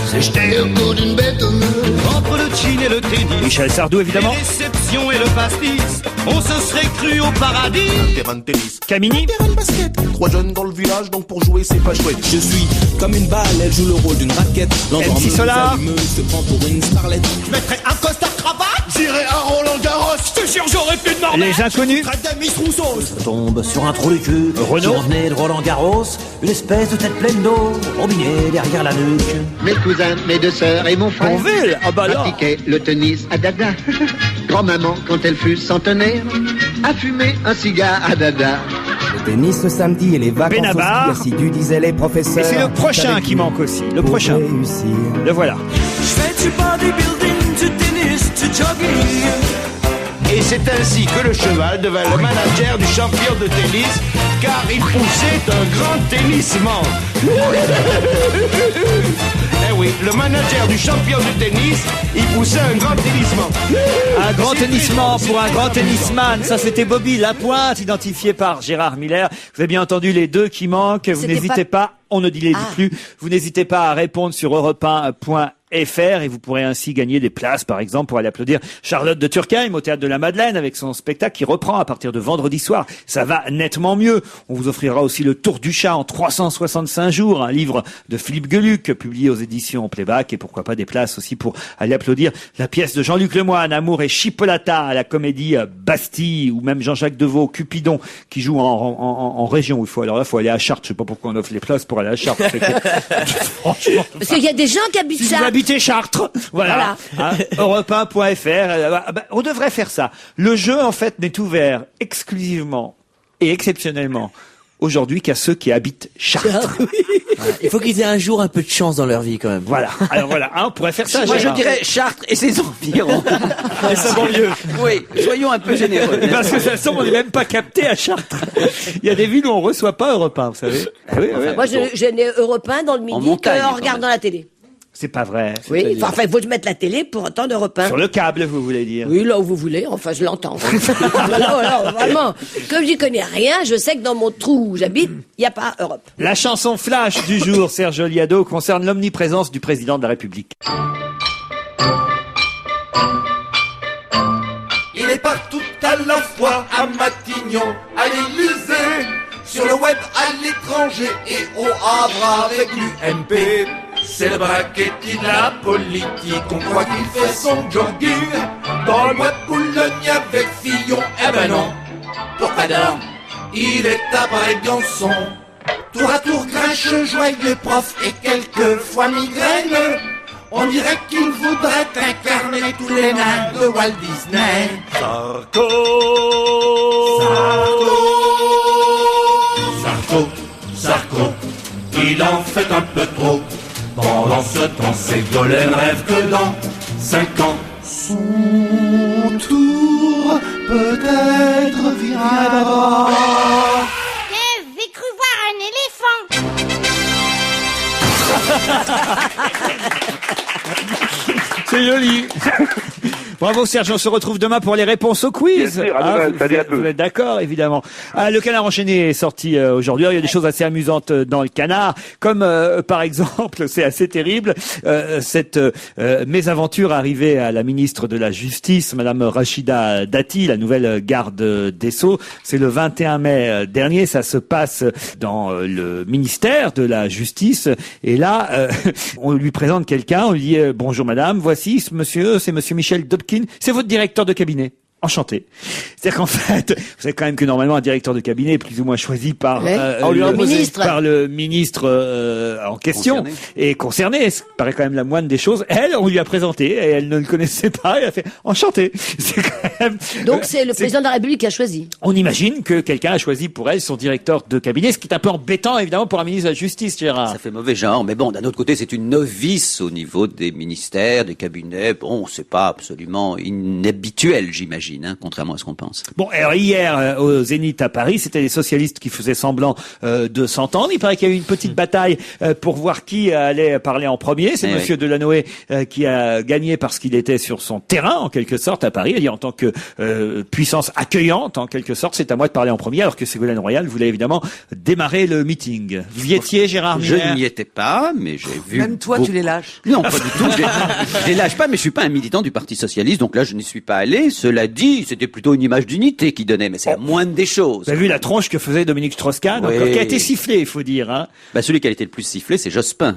C'est jeter au bout d'une bête honneur. Entre le gin et le tennis, Michel Sardou, évidemment. les réceptions et le pastis, on se serait cru au paradis. Un terrain de tennis, Camini. terrain de basket. 3 jeunes dans le village, donc pour jouer c'est pas chouette. Je suis comme une balle, elle joue le rôle d'une raquette. MC Solar. Allumeuse, se prend pour une starlette. Je mettrais un costard cravate, j'irais à Roland Garros. Je te jure j'aurais plus de m'en remettre. Les Inconnus. J'écouterais Demis Rousseau. Je tombe sur un trou de cul Renaud. qui revenait de Roland Garros. Une espèce de tête pleine d'eau, robinet derrière la nuque. Mes cousins, mes 2 sœurs et mon frère Bourville. Ah bah là. pratiquaient le tennis à dada. Grand-maman, quand elle fut centenaire, a fumé un cigare à dada. Le tennis le samedi et les vacances Benabar. au ski assidus, disaient les professeurs. Et c'est le prochain T'avais qui tout manque aussi. Le pour prochain. réussir. Le voilà. Je fais du bodybuilding, du tennis, du jogging. Et c'est ainsi que le cheval devint le manager du champion de tennis, car il poussait un grand tennissement. Eh oui, le le manager du champion de tennis, il poussait un grand tennissement. Un grand tennissement pour un grand tennisman. Ça, c'était Bobby Lapointe, identifié par Gérard Miller. Vous avez bien entendu les deux qui manquent. Vous C'était n'hésitez pas, on ne dit les dit plus. Vous n'hésitez pas à répondre sur europe1.fr et vous pourrez ainsi gagner des places, par exemple, pour aller applaudir Charlotte de Turckheim au Théâtre de la Madeleine avec son spectacle qui reprend à partir de vendredi soir. Ça va nettement mieux. On vous offrira aussi le Tour du chat en 365 jours, un livre de Philippe Geluc publié aux éditions Playback et pourquoi pas des places aussi pour aller applaudir la pièce de Jean-Luc Lemoyne, Amour et Chipolata à la Comédie Bastille, ou même Jean-Jacques Deveau, Cupidon, qui joue en région. Faut aller à Chartres. Je sais pas pourquoi on offre les places pour aller à Chartres. Franchement. Parce qu'il y a des gens qui habitent Si ça. vous habitez Chartres, voilà. Hein, europe1.fr. On devrait faire ça. Le jeu, en fait, n'est ouvert exclusivement et exceptionnellement aujourd'hui qu'à ceux qui habitent Chartres. Il faut qu'ils aient un jour un peu de chance dans leur vie, quand même. Voilà. Alors voilà, on pourrait faire ça. Moi, je Gérard. dirais Chartres et ses environs. Et sa banlieue. Oui, soyons un peu généreux. Parce que ça semble, on n'est même pas capté à Chartres. Il y a des villes où on reçoit pas Europe 1, vous savez. Oui, oui. Moi, je n'ai Europe 1 dans le midi montagne, qu'en regardant la télé. C'est pas vrai. Oui, C'est-à-dire- enfin, il faut mettre la télé pour entendre Europe 1. Sur le câble, vous voulez dire. Oui, là où vous voulez, enfin, je l'entends. Alors, vraiment, comme j'y connais rien, je sais que dans mon trou où j'habite, il n'y a pas Europe. La chanson flash du jour, Serge Liado, concerne l'omniprésence du président de la République. Il est partout à la fois, à Matignon, à l'Élysée, sur le web, à l'étranger et au Havre avec l'UMP. C'est le braquetti de la politique, on croit qu'il fait son jogging dans le bois de Boulogne avec Fillon. Eh ben non, pourquoi donc? Il est à Brégançon. Tour à tour grincheux, joyeux prof et quelquefois migraine. On dirait qu'il voudrait incarner tous les nains de Walt Disney. Sarko, Sarko, il en fait un peu trop. Pendant ce temps, Ségolène rêve que dans 5 ans, son tour peut-être viendra. J'ai cru voir un éléphant. C'est joli. Bravo Serge, on se retrouve demain pour les réponses au quiz. Bien sûr, à demain. Salut à tous. Vous êtes d'accord, évidemment. Le Canard enchaîné est sorti aujourd'hui. Il y a des choses assez amusantes dans le Canard, comme par exemple, c'est assez terrible, cette mésaventure arrivée à la ministre de la Justice, Madame Rachida Dati, la nouvelle garde des Sceaux. C'est le 21 mai dernier. Ça se passe dans le ministère de la Justice. Et là, on lui présente quelqu'un. On lui dit bonjour Madame, voici ce monsieur, c'est Monsieur Michel Dobkin. C'est votre directeur de cabinet. Enchanté. C'est-à-dire qu'en fait, vous savez quand même que normalement un directeur de cabinet est plus ou moins choisi par le ministre en question et concerné. Ce paraît quand même la moindre des choses. Elle, on lui a présenté et elle ne le connaissait pas. Elle a fait enchanté. C'est quand même. Donc c'est le président de la République qui a choisi. On imagine que quelqu'un a choisi pour elle son directeur de cabinet, ce qui est un peu embêtant évidemment pour un ministre de la Justice, Gérard. Ça fait mauvais genre, mais bon, d'un autre côté, c'est une novice au niveau des ministères, des cabinets. Bon, c'est pas absolument inhabituel, j'imagine. Contrairement à ce qu'on pense. Bon, alors hier au Zénith à Paris, c'était les socialistes qui faisaient semblant de s'entendre. Il paraît qu'il y a eu une petite bataille pour voir qui allait parler en premier. C'est Monsieur Delanoë qui a gagné parce qu'il était sur son terrain en quelque sorte à Paris. Il dit en tant que puissance accueillante en quelque sorte, c'est à moi de parler en premier, alors que Ségolène Royal voulait évidemment démarrer le meeting. Vous y étiez, Gérard Miller? Je n'y étais pas, mais j'ai vu. Même toi, tu les lâches. Non, pas du tout. Je les lâche pas, mais je suis pas un militant du Parti socialiste, donc là, je n'y suis pas allé. Cela dit, c'était plutôt une image d'unité qui donnait, mais c'est la moindre des choses. Vous avez vu la tronche que faisait Dominique Strauss-Kahn, Oui. qui a été sifflé, il faut dire. Hein. Bah, celui qui a été le plus sifflé, c'est Jospin.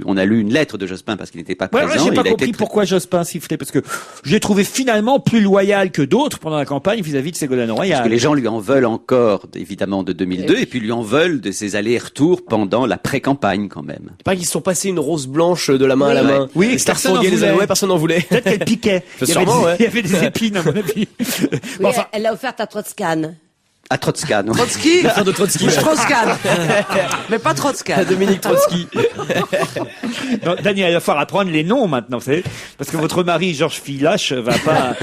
On a lu une lettre de Jospin parce qu'il n'était pas Ouais, présent. j'ai pas compris pourquoi Jospin sifflait, parce que j'ai trouvé finalement plus loyal que d'autres pendant la campagne vis-à-vis de Ségolène Royal. Parce que les gens lui en veulent encore, évidemment, de 2002, et puis lui en veulent de ses allers-retours pendant la pré-campagne, quand même. C'est pas qu'ils se sont passés une rose blanche de la main à la main. Oui, Star personne n'en Sanguier, voulait. ouais, personne n'en voulait. Peut-être qu'elle piquait. Il y avait des épines, à mon avis. Oui, elle l'a offerte à Trotscan. À Trotscan. Trotsky. L'affaire de Trotsky. Strauss-Kahn. Mais pas Trotsky. Dominique Trotsky. Non, Daniel, il va falloir apprendre les noms maintenant, vous savez. Parce que votre mari, Georges Filache, va pas...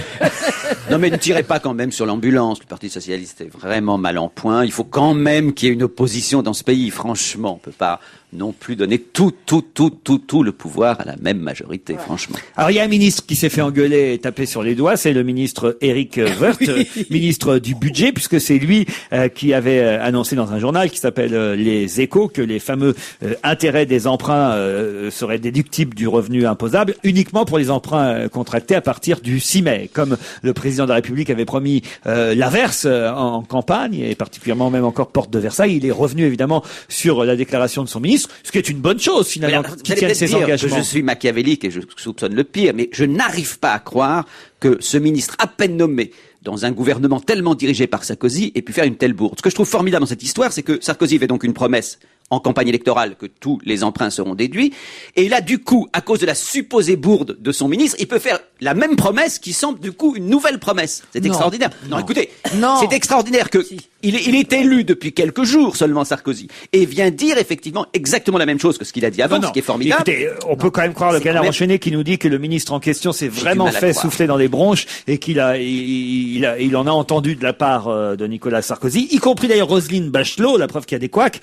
Non, mais ne tirez pas quand même sur l'ambulance. Le Parti socialiste est vraiment mal en point. Il faut quand même qu'il y ait une opposition dans ce pays. Franchement, on peut pas non plus donner tout le pouvoir à la même majorité, franchement. Alors, il y a un ministre qui s'est fait engueuler et taper sur les doigts, c'est le ministre Éric Woerth, ministre du budget, puisque c'est lui qui avait annoncé dans un journal qui s'appelle Les Échos que les fameux intérêts des emprunts seraient déductibles du revenu imposable uniquement pour les emprunts contractés à partir du 6 mai. Comme le président de la République avait promis l'averse en campagne, et particulièrement même encore porte de Versailles, il est revenu évidemment sur la déclaration de son ministre, ce qui est une bonne chose finalement, qui tienne ses engagements. Je suis machiavélique et je soupçonne le pire, mais je n'arrive pas à croire que ce ministre à peine nommé dans un gouvernement tellement dirigé par Sarkozy ait pu faire une telle bourde. Ce que je trouve formidable dans cette histoire, c'est que Sarkozy fait donc une promesse en campagne électorale que tous les emprunts seront déduits. Et là, du coup, à cause de la supposée bourde de son ministre, il peut faire la même promesse qui semble du coup une nouvelle promesse. C'est extraordinaire. Non, écoutez, c'est extraordinaire que il est élu depuis quelques jours seulement, Sarkozy, et vient dire effectivement exactement la même chose que ce qu'il a dit avant, ce qui est formidable. Écoutez, on peut quand même croire le Canard enchaîné qui nous dit que le ministre en question s'est vraiment fait souffler dans les bronches et qu'il en a entendu de la part de Nicolas Sarkozy, y compris d'ailleurs Roselyne Bachelot, la preuve qu'il y a des couacs,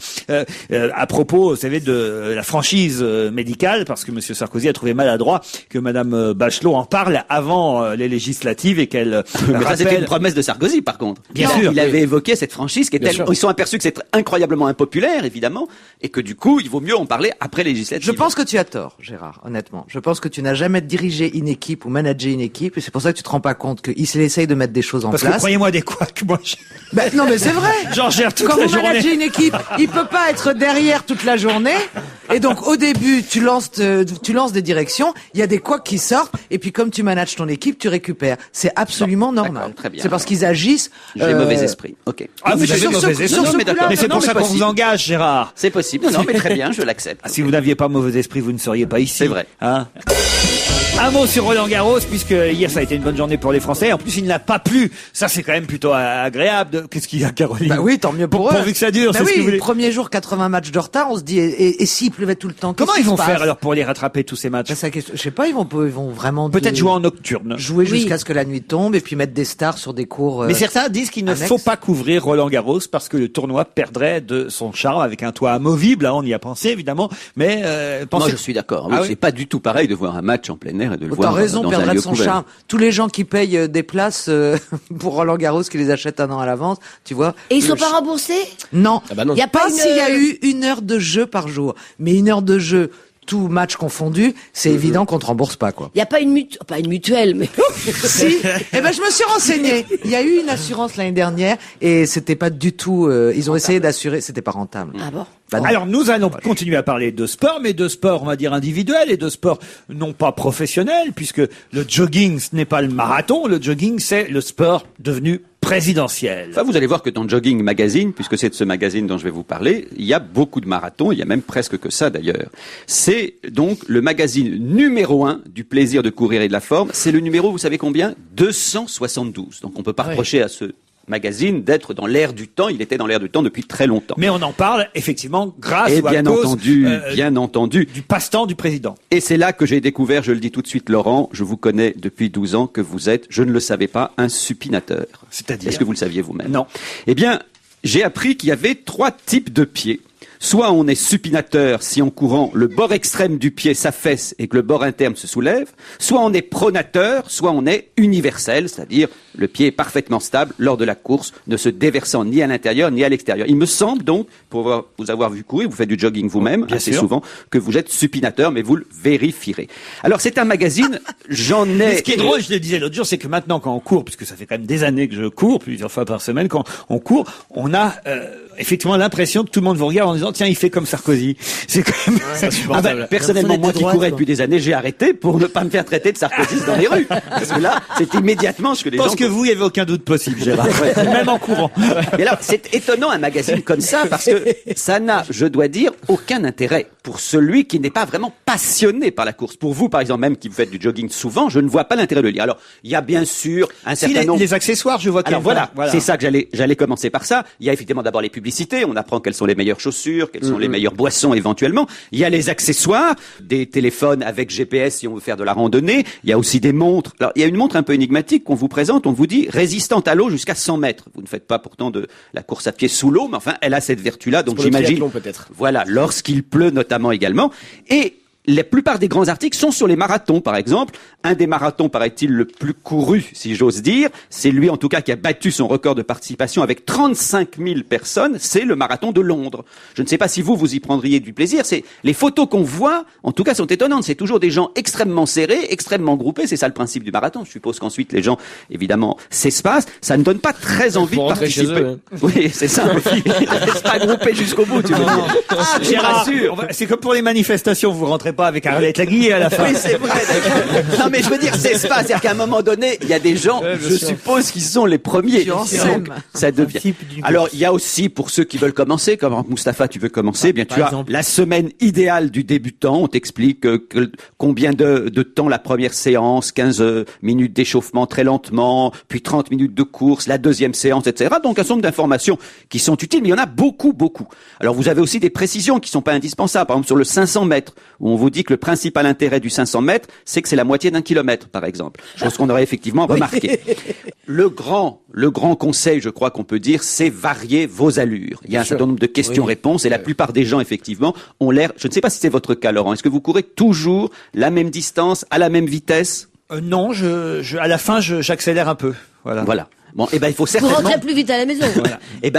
à propos, vous savez, de la franchise médicale, parce que monsieur Sarkozy a trouvé maladroit que madame Bachelot en parle avant les législatives et qu'elle mais ça, c'était une promesse de Sarkozy, par contre. Bien sûr. Il avait évoqué cette franchise qui est tellement, ils sont aperçus que c'est incroyablement impopulaire, évidemment, et que du coup, il vaut mieux en parler après les législatives. Je pense que tu as tort, Gérard, honnêtement. Je pense que tu n'as jamais dirigé une équipe ou managé une équipe, et c'est pour ça que tu te rends pas compte qu'il essaye de mettre des choses en place. Parce que croyez-moi des couacs, moi. Non, mais c'est vrai. J'en gère toute Quand la vous journée. managez une équipe, il peut pas être derrière toute la journée. Et donc, au début, tu lances des directions, il y a des couacs qui sortent, et puis comme tu manages ton équipe, tu récupères. C'est absolument normal. Très bien. C'est parce qu'ils agissent. J'ai mauvais esprit. Ok. Ah, vous avez mauvais esprit. Mais c'est pour ça qu'on vous engage, Gérard. C'est possible. Non, mais très bien, je l'accepte. Si vous n'aviez pas mauvais esprit, vous ne seriez pas ici. C'est vrai. Hein. Un mot sur Roland Garros, puisque hier ça a été une bonne journée pour les Français. En plus, il n'a pas plu. Ça, c'est quand même plutôt agréable. Qu'est-ce qu'il y a, Caroline? Bah oui, tant mieux pour eux. Pourvu que ça dure, bah c'est oui, ce que vous voulez. Premier jour, 80 matchs de retard, on se dit, et s'il pleuvait tout le temps, comment ils vont faire alors pour les rattraper tous ces matchs? Je sais pas, ils vont vraiment peut-être jouer en nocturne. Jouer jusqu'à ce que la nuit tombe et puis mettre des stars sur des cours. Mais certains disent qu'il ne faut pas couvrir Roland Garros parce que le tournoi perdrait de son charme avec un toit amovible. Hein, on y a pensé évidemment, mais Moi, je suis d'accord. Ah c'est pas du tout pareil de voir un match en plein air et de le voir T'as raison, dans un perdrait lieu de son couvert. charme. Tous les gens qui payent des places pour Roland Garros, qui les achètent un an à l'avance, tu vois. Et ils sont pas remboursés? Non. Ah bah non. Il y a pas s'il y a eu 1 heure de jeu par jour, mais 1 heure de jeu, tout match confondu, c'est évident qu'on te rembourse pas, quoi. Il y a pas pas une mutuelle, mais si. Eh ben, je me suis renseigné. Il y a eu une assurance l'année dernière et c'était pas du tout. Ils ont essayé d'assurer, c'était pas rentable. Ah bon. Bah non. alors nous allons continuer à parler de sport, mais de sport, on va dire individuel, et de sport non pas professionnel, puisque le jogging, ce n'est pas le marathon. Le jogging, c'est le sport devenu présidentiel. Enfin, vous allez voir que dans Jogging Magazine, puisque c'est de ce magazine dont je vais vous parler, il y a beaucoup de marathons, il y a même presque que ça d'ailleurs. C'est donc le magazine numéro 1 du plaisir de courir et de la forme. C'est le numéro, vous savez combien? 272. Donc on peut pas reprocher à ce magazine d'être dans l'air du temps. Il était dans l'air du temps depuis très longtemps. Mais on en parle effectivement grâce et ou à bien cause entendu du passe-temps du président. Et c'est là que j'ai découvert, je le dis tout de suite, Laurent, je vous connais depuis 12 ans, que vous êtes, je ne le savais pas, un supinateur. C'est-à-dire? Est-ce que vous le saviez vous-même? Non. Eh bien, j'ai appris qu'il y avait 3 types de pieds. Soit on est supinateur si en courant le bord extrême du pied s'affaisse et que le bord interne se soulève, soit on est pronateur, soit on est universel, c'est-à-dire le pied est parfaitement stable lors de la course, ne se déversant ni à l'intérieur ni à l'extérieur. Il me semble donc, pour vous avoir vu courir, vous faites du jogging vous-même assez souvent, que vous êtes supinateur, mais vous le vérifierez. Alors c'est un magazine, j'en ai... Mais ce qui est drôle, je le disais l'autre jour, c'est que maintenant quand on court, puisque ça fait quand même des années que je cours, plusieurs fois par semaine, quand on court, on a effectivement l'impression que tout le monde vous regarde en disant tiens, il fait comme Sarkozy. C'est quand même personnellement, moi qui courais depuis des années, j'ai arrêté pour ne pas me faire traiter de Sarkozy dans les rues. Parce que là, c'est immédiatement ce que les gens... Je pense que vous, il n'y avait aucun doute possible, Gérard. Même en courant. Mais là, c'est étonnant un magazine comme ça, parce que ça n'a, je dois dire, aucun intérêt pour celui qui n'est pas vraiment passionné par la course. Pour vous, par exemple, même qui vous faites du jogging souvent, je ne vois pas l'intérêt de le lire. Alors, il y a bien sûr un certain nombre... Les accessoires, je vois qu'il y a... Alors voilà, c'est ça que j'allais commencer par ça. Il y a effectivement d'abord les publicités, on apprend quelles sont les meilleures chaussures, nourriture, quelles sont les meilleures boissons éventuellement. Il y a les accessoires, des téléphones avec GPS si on veut faire de la randonnée. Il y a aussi des montres. Alors, il y a une montre un peu énigmatique qu'on vous présente, on vous dit résistante à l'eau jusqu'à 100 mètres. Vous ne faites pas pourtant de la course à pied sous l'eau, mais enfin, elle a cette vertu-là, donc j'imagine. Peut-être. Voilà, lorsqu'il pleut notamment également. Et la plupart des grands articles sont sur les marathons, par exemple. Un des marathons, paraît-il, le plus couru, si j'ose dire. C'est lui, en tout cas, qui a battu son record de participation avec 35 000 personnes. C'est le marathon de Londres. Je ne sais pas si vous y prendriez du plaisir. Les photos qu'on voit, en tout cas, sont étonnantes. C'est toujours des gens extrêmement serrés, extrêmement groupés. C'est ça le principe du marathon. Je suppose qu'ensuite, les gens, évidemment, s'espacent. Ça ne donne pas très envie de participer. Chez eux, Oui, c'est ça. Ils restent pas groupés jusqu'au bout, tu vois. Gérard, c'est comme pour les manifestations, vous rentrez pas avec Arlette Laguille à la fin. Oui, c'est vrai. Non, mais je veux dire, c'est pas. C'est-à-dire qu'à un moment donné, il y a des gens, je suppose, qui sont les premiers. Donc, ça devient. Alors, il y a aussi, pour ceux qui veulent commencer, comme Mustapha, tu veux commencer, bien, tu as la semaine idéale du débutant. On t'explique combien de temps la première séance, 15 minutes d'échauffement très lentement, puis 30 minutes de course, la deuxième séance, etc. Donc, un certain nombre d'informations qui sont utiles, mais il y en a beaucoup, beaucoup. Alors, vous avez aussi des précisions qui sont pas indispensables. Par exemple, sur le 500 mètres, où on vous dit que le principal intérêt du 500 mètres, c'est que c'est la moitié d'un kilomètre, par exemple. Chose qu'on aurait effectivement remarqué. Le grand conseil, je crois qu'on peut dire, c'est varier vos allures. Il y a un certain nombre de questions-réponses et la plupart des gens, effectivement, ont l'air, je ne sais pas si c'est votre cas, Laurent, est-ce que vous courez toujours la même distance, à la même vitesse? Non, à la fin, j'accélère un peu. Voilà. Bon, il faut Vous certainement. rentrez plus vite à la maison. Voilà.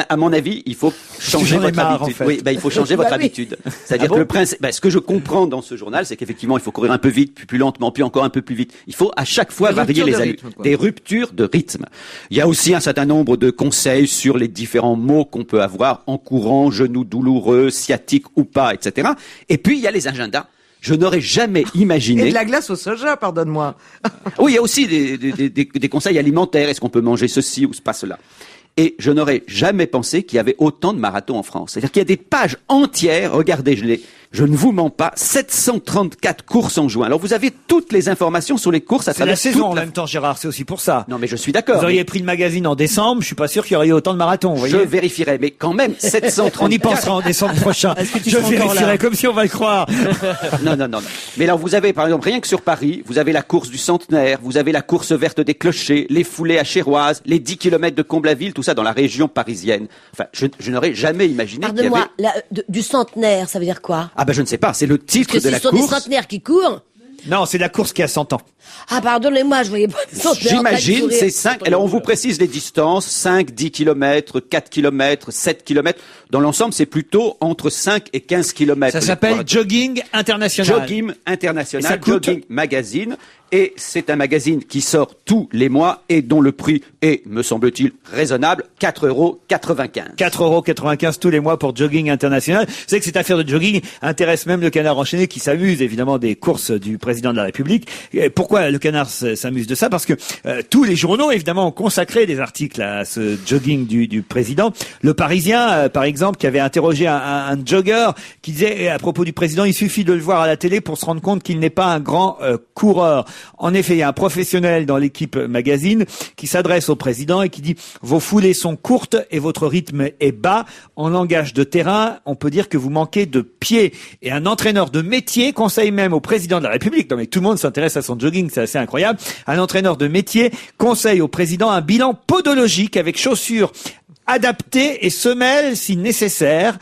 À mon avis, il faut changer votre habitude. En fait. Oui, il faut changer votre habitude. C'est-à-dire que le principe, ce que je comprends dans ce journal, c'est qu'effectivement, il faut courir un peu vite, puis plus lentement, puis encore un peu plus vite. Il faut à chaque fois varier les allures. Des ruptures de rythme. Il y a aussi un certain nombre de conseils sur les différents mots qu'on peut avoir en courant, genoux douloureux, sciatique ou pas, etc. Et puis, il y a les agendas. Je n'aurais jamais imaginé. Et de la glace au soja, pardonne-moi. Oui, il y a aussi des conseils alimentaires. Est-ce qu'on peut manger ceci ou pas cela? Et je n'aurais jamais pensé qu'il y avait autant de marathons en France. C'est-à-dire qu'il y a des pages entières, regardez, je ne vous mens pas, 734 courses en juin. Alors vous avez toutes les informations sur les courses à travers C'est la saison en même temps, Gérard, c'est aussi pour ça. Non, mais je suis d'accord. Vous auriez pris le magazine en décembre, je suis pas sûr qu'il y aurait eu autant de marathons, vous voyez. Je vérifierai, mais quand même, 734. On y pensera en décembre prochain. Je vérifierai comme si on va le croire. Non. Mais alors vous avez, par exemple, rien que sur Paris, vous avez la course du centenaire, vous avez la course verte des clochers, les foulées à Chéroise, les 10 km de Comble-la-Ville, tout ça dans la région parisienne. Enfin, je n'aurais jamais imaginé qu'il y avait... Pardonne-moi, du centenaire, ça veut dire quoi? Ah je ne sais pas, c'est le titre de la course. Ce sont des centenaires qui courent? Non, c'est la course qui a 100 ans. Ah, pardonnez-moi, je voyais pas des centenaires. J'imagine, c'est 5. Alors, on vous précise les distances. 5, 10 km, 4 km, 7 km. Dans l'ensemble, c'est plutôt entre 5 et 15 km. Ça s'appelle Jogging International. Jogging International, Jogging Magazine. Et c'est un magazine qui sort tous les mois et dont le prix est, me semble-t-il, raisonnable, 4,95 €. 4,95 € tous les mois pour Jogging International. Vous savez que cette affaire de jogging intéresse même le Canard enchaîné qui s'amuse évidemment des courses du président de la République. Et pourquoi le Canard s'amuse de ça? Parce que tous les journaux évidemment ont consacré des articles à ce jogging du président. Le Parisien, par exemple, qui avait interrogé un jogger qui disait à propos du président, il suffit de le voir à la télé pour se rendre compte qu'il n'est pas un grand coureur. En effet, il y a un professionnel dans l'équipe magazine qui s'adresse au président et qui dit « Vos foulées sont courtes et votre rythme est bas. En langage de terrain, on peut dire que vous manquez de pied. » Et un entraîneur de métier conseille même au président de la République, non mais tout le monde s'intéresse à son jogging, c'est assez incroyable, un entraîneur de métier conseille au président un bilan podologique avec chaussures adaptées et semelles si nécessaire,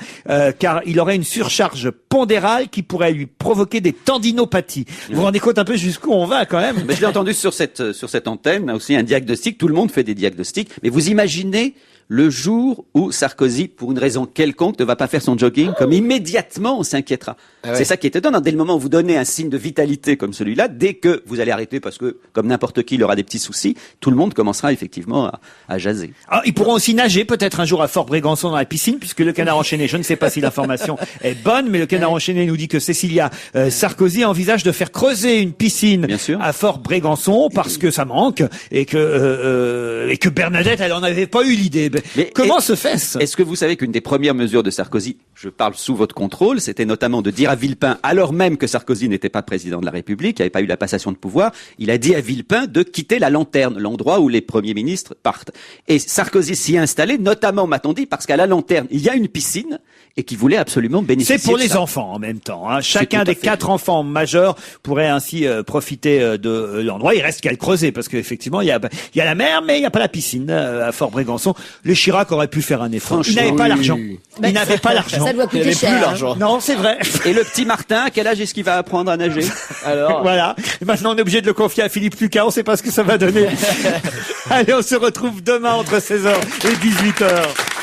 car il aurait une surcharge pondérale qui pourrait lui provoquer des tendinopathies. Vous vous rendez compte un peu jusqu'où on va quand même? Mais je l'ai entendu sur cette antenne, aussi un diagnostic, tout le monde fait des diagnostics, mais vous imaginez le jour où Sarkozy, pour une raison quelconque, ne va pas faire son jogging, comme immédiatement on s'inquiétera. Ah ouais. C'est ça qui est étonnant. Dès le moment où vous donnez un signe de vitalité comme celui-là, dès que vous allez arrêter parce que, comme n'importe qui, il aura des petits soucis, tout le monde commencera effectivement à jaser. Alors, ils pourront aussi nager peut-être un jour à Fort-Brégançon dans la piscine, puisque le Canard enchaîné, je ne sais pas si l'information est bonne, mais le Canard enchaîné nous dit que Cécilia Sarkozy envisage de faire creuser une piscine à Fort-Brégançon parce que ça manque et que Bernadette, elle en avait pas eu l'idée. Mais comment se fait-ce? Est-ce que vous savez qu'une des premières mesures de Sarkozy, je parle sous votre contrôle, c'était notamment de dire à Villepin, alors même que Sarkozy n'était pas président de la République, il n'y avait pas eu la passation de pouvoir, il a dit à Villepin de quitter la Lanterne, l'endroit où les premiers ministres partent. Et Sarkozy s'y est installé, notamment, m'a-t-on dit, parce qu'à la Lanterne, il y a une piscine, et qui voulait absolument bénéficier. C'est pour de les ça. enfants en même temps. Hein. Chacun tout à des fait 4 enfants majeurs pourrait ainsi profiter de l'endroit. Il reste qu'à le creuser parce qu'effectivement il y a la mer, mais il n'y a pas la piscine à Fort-Brégançon. Les Chirac auraient pu faire un effort. Ils n'avaient pas l'argent. Ils n'avaient pas l'argent. Ça doit coûter cher. Non, c'est vrai. Et le petit Martin, à quel âge est-ce qu'il va apprendre à nager? Alors, Voilà. Et maintenant, on est obligé de le confier à Philippe Lucas. On ne sait pas ce que ça va donner. Allez, on se retrouve demain entre 16h et 18h.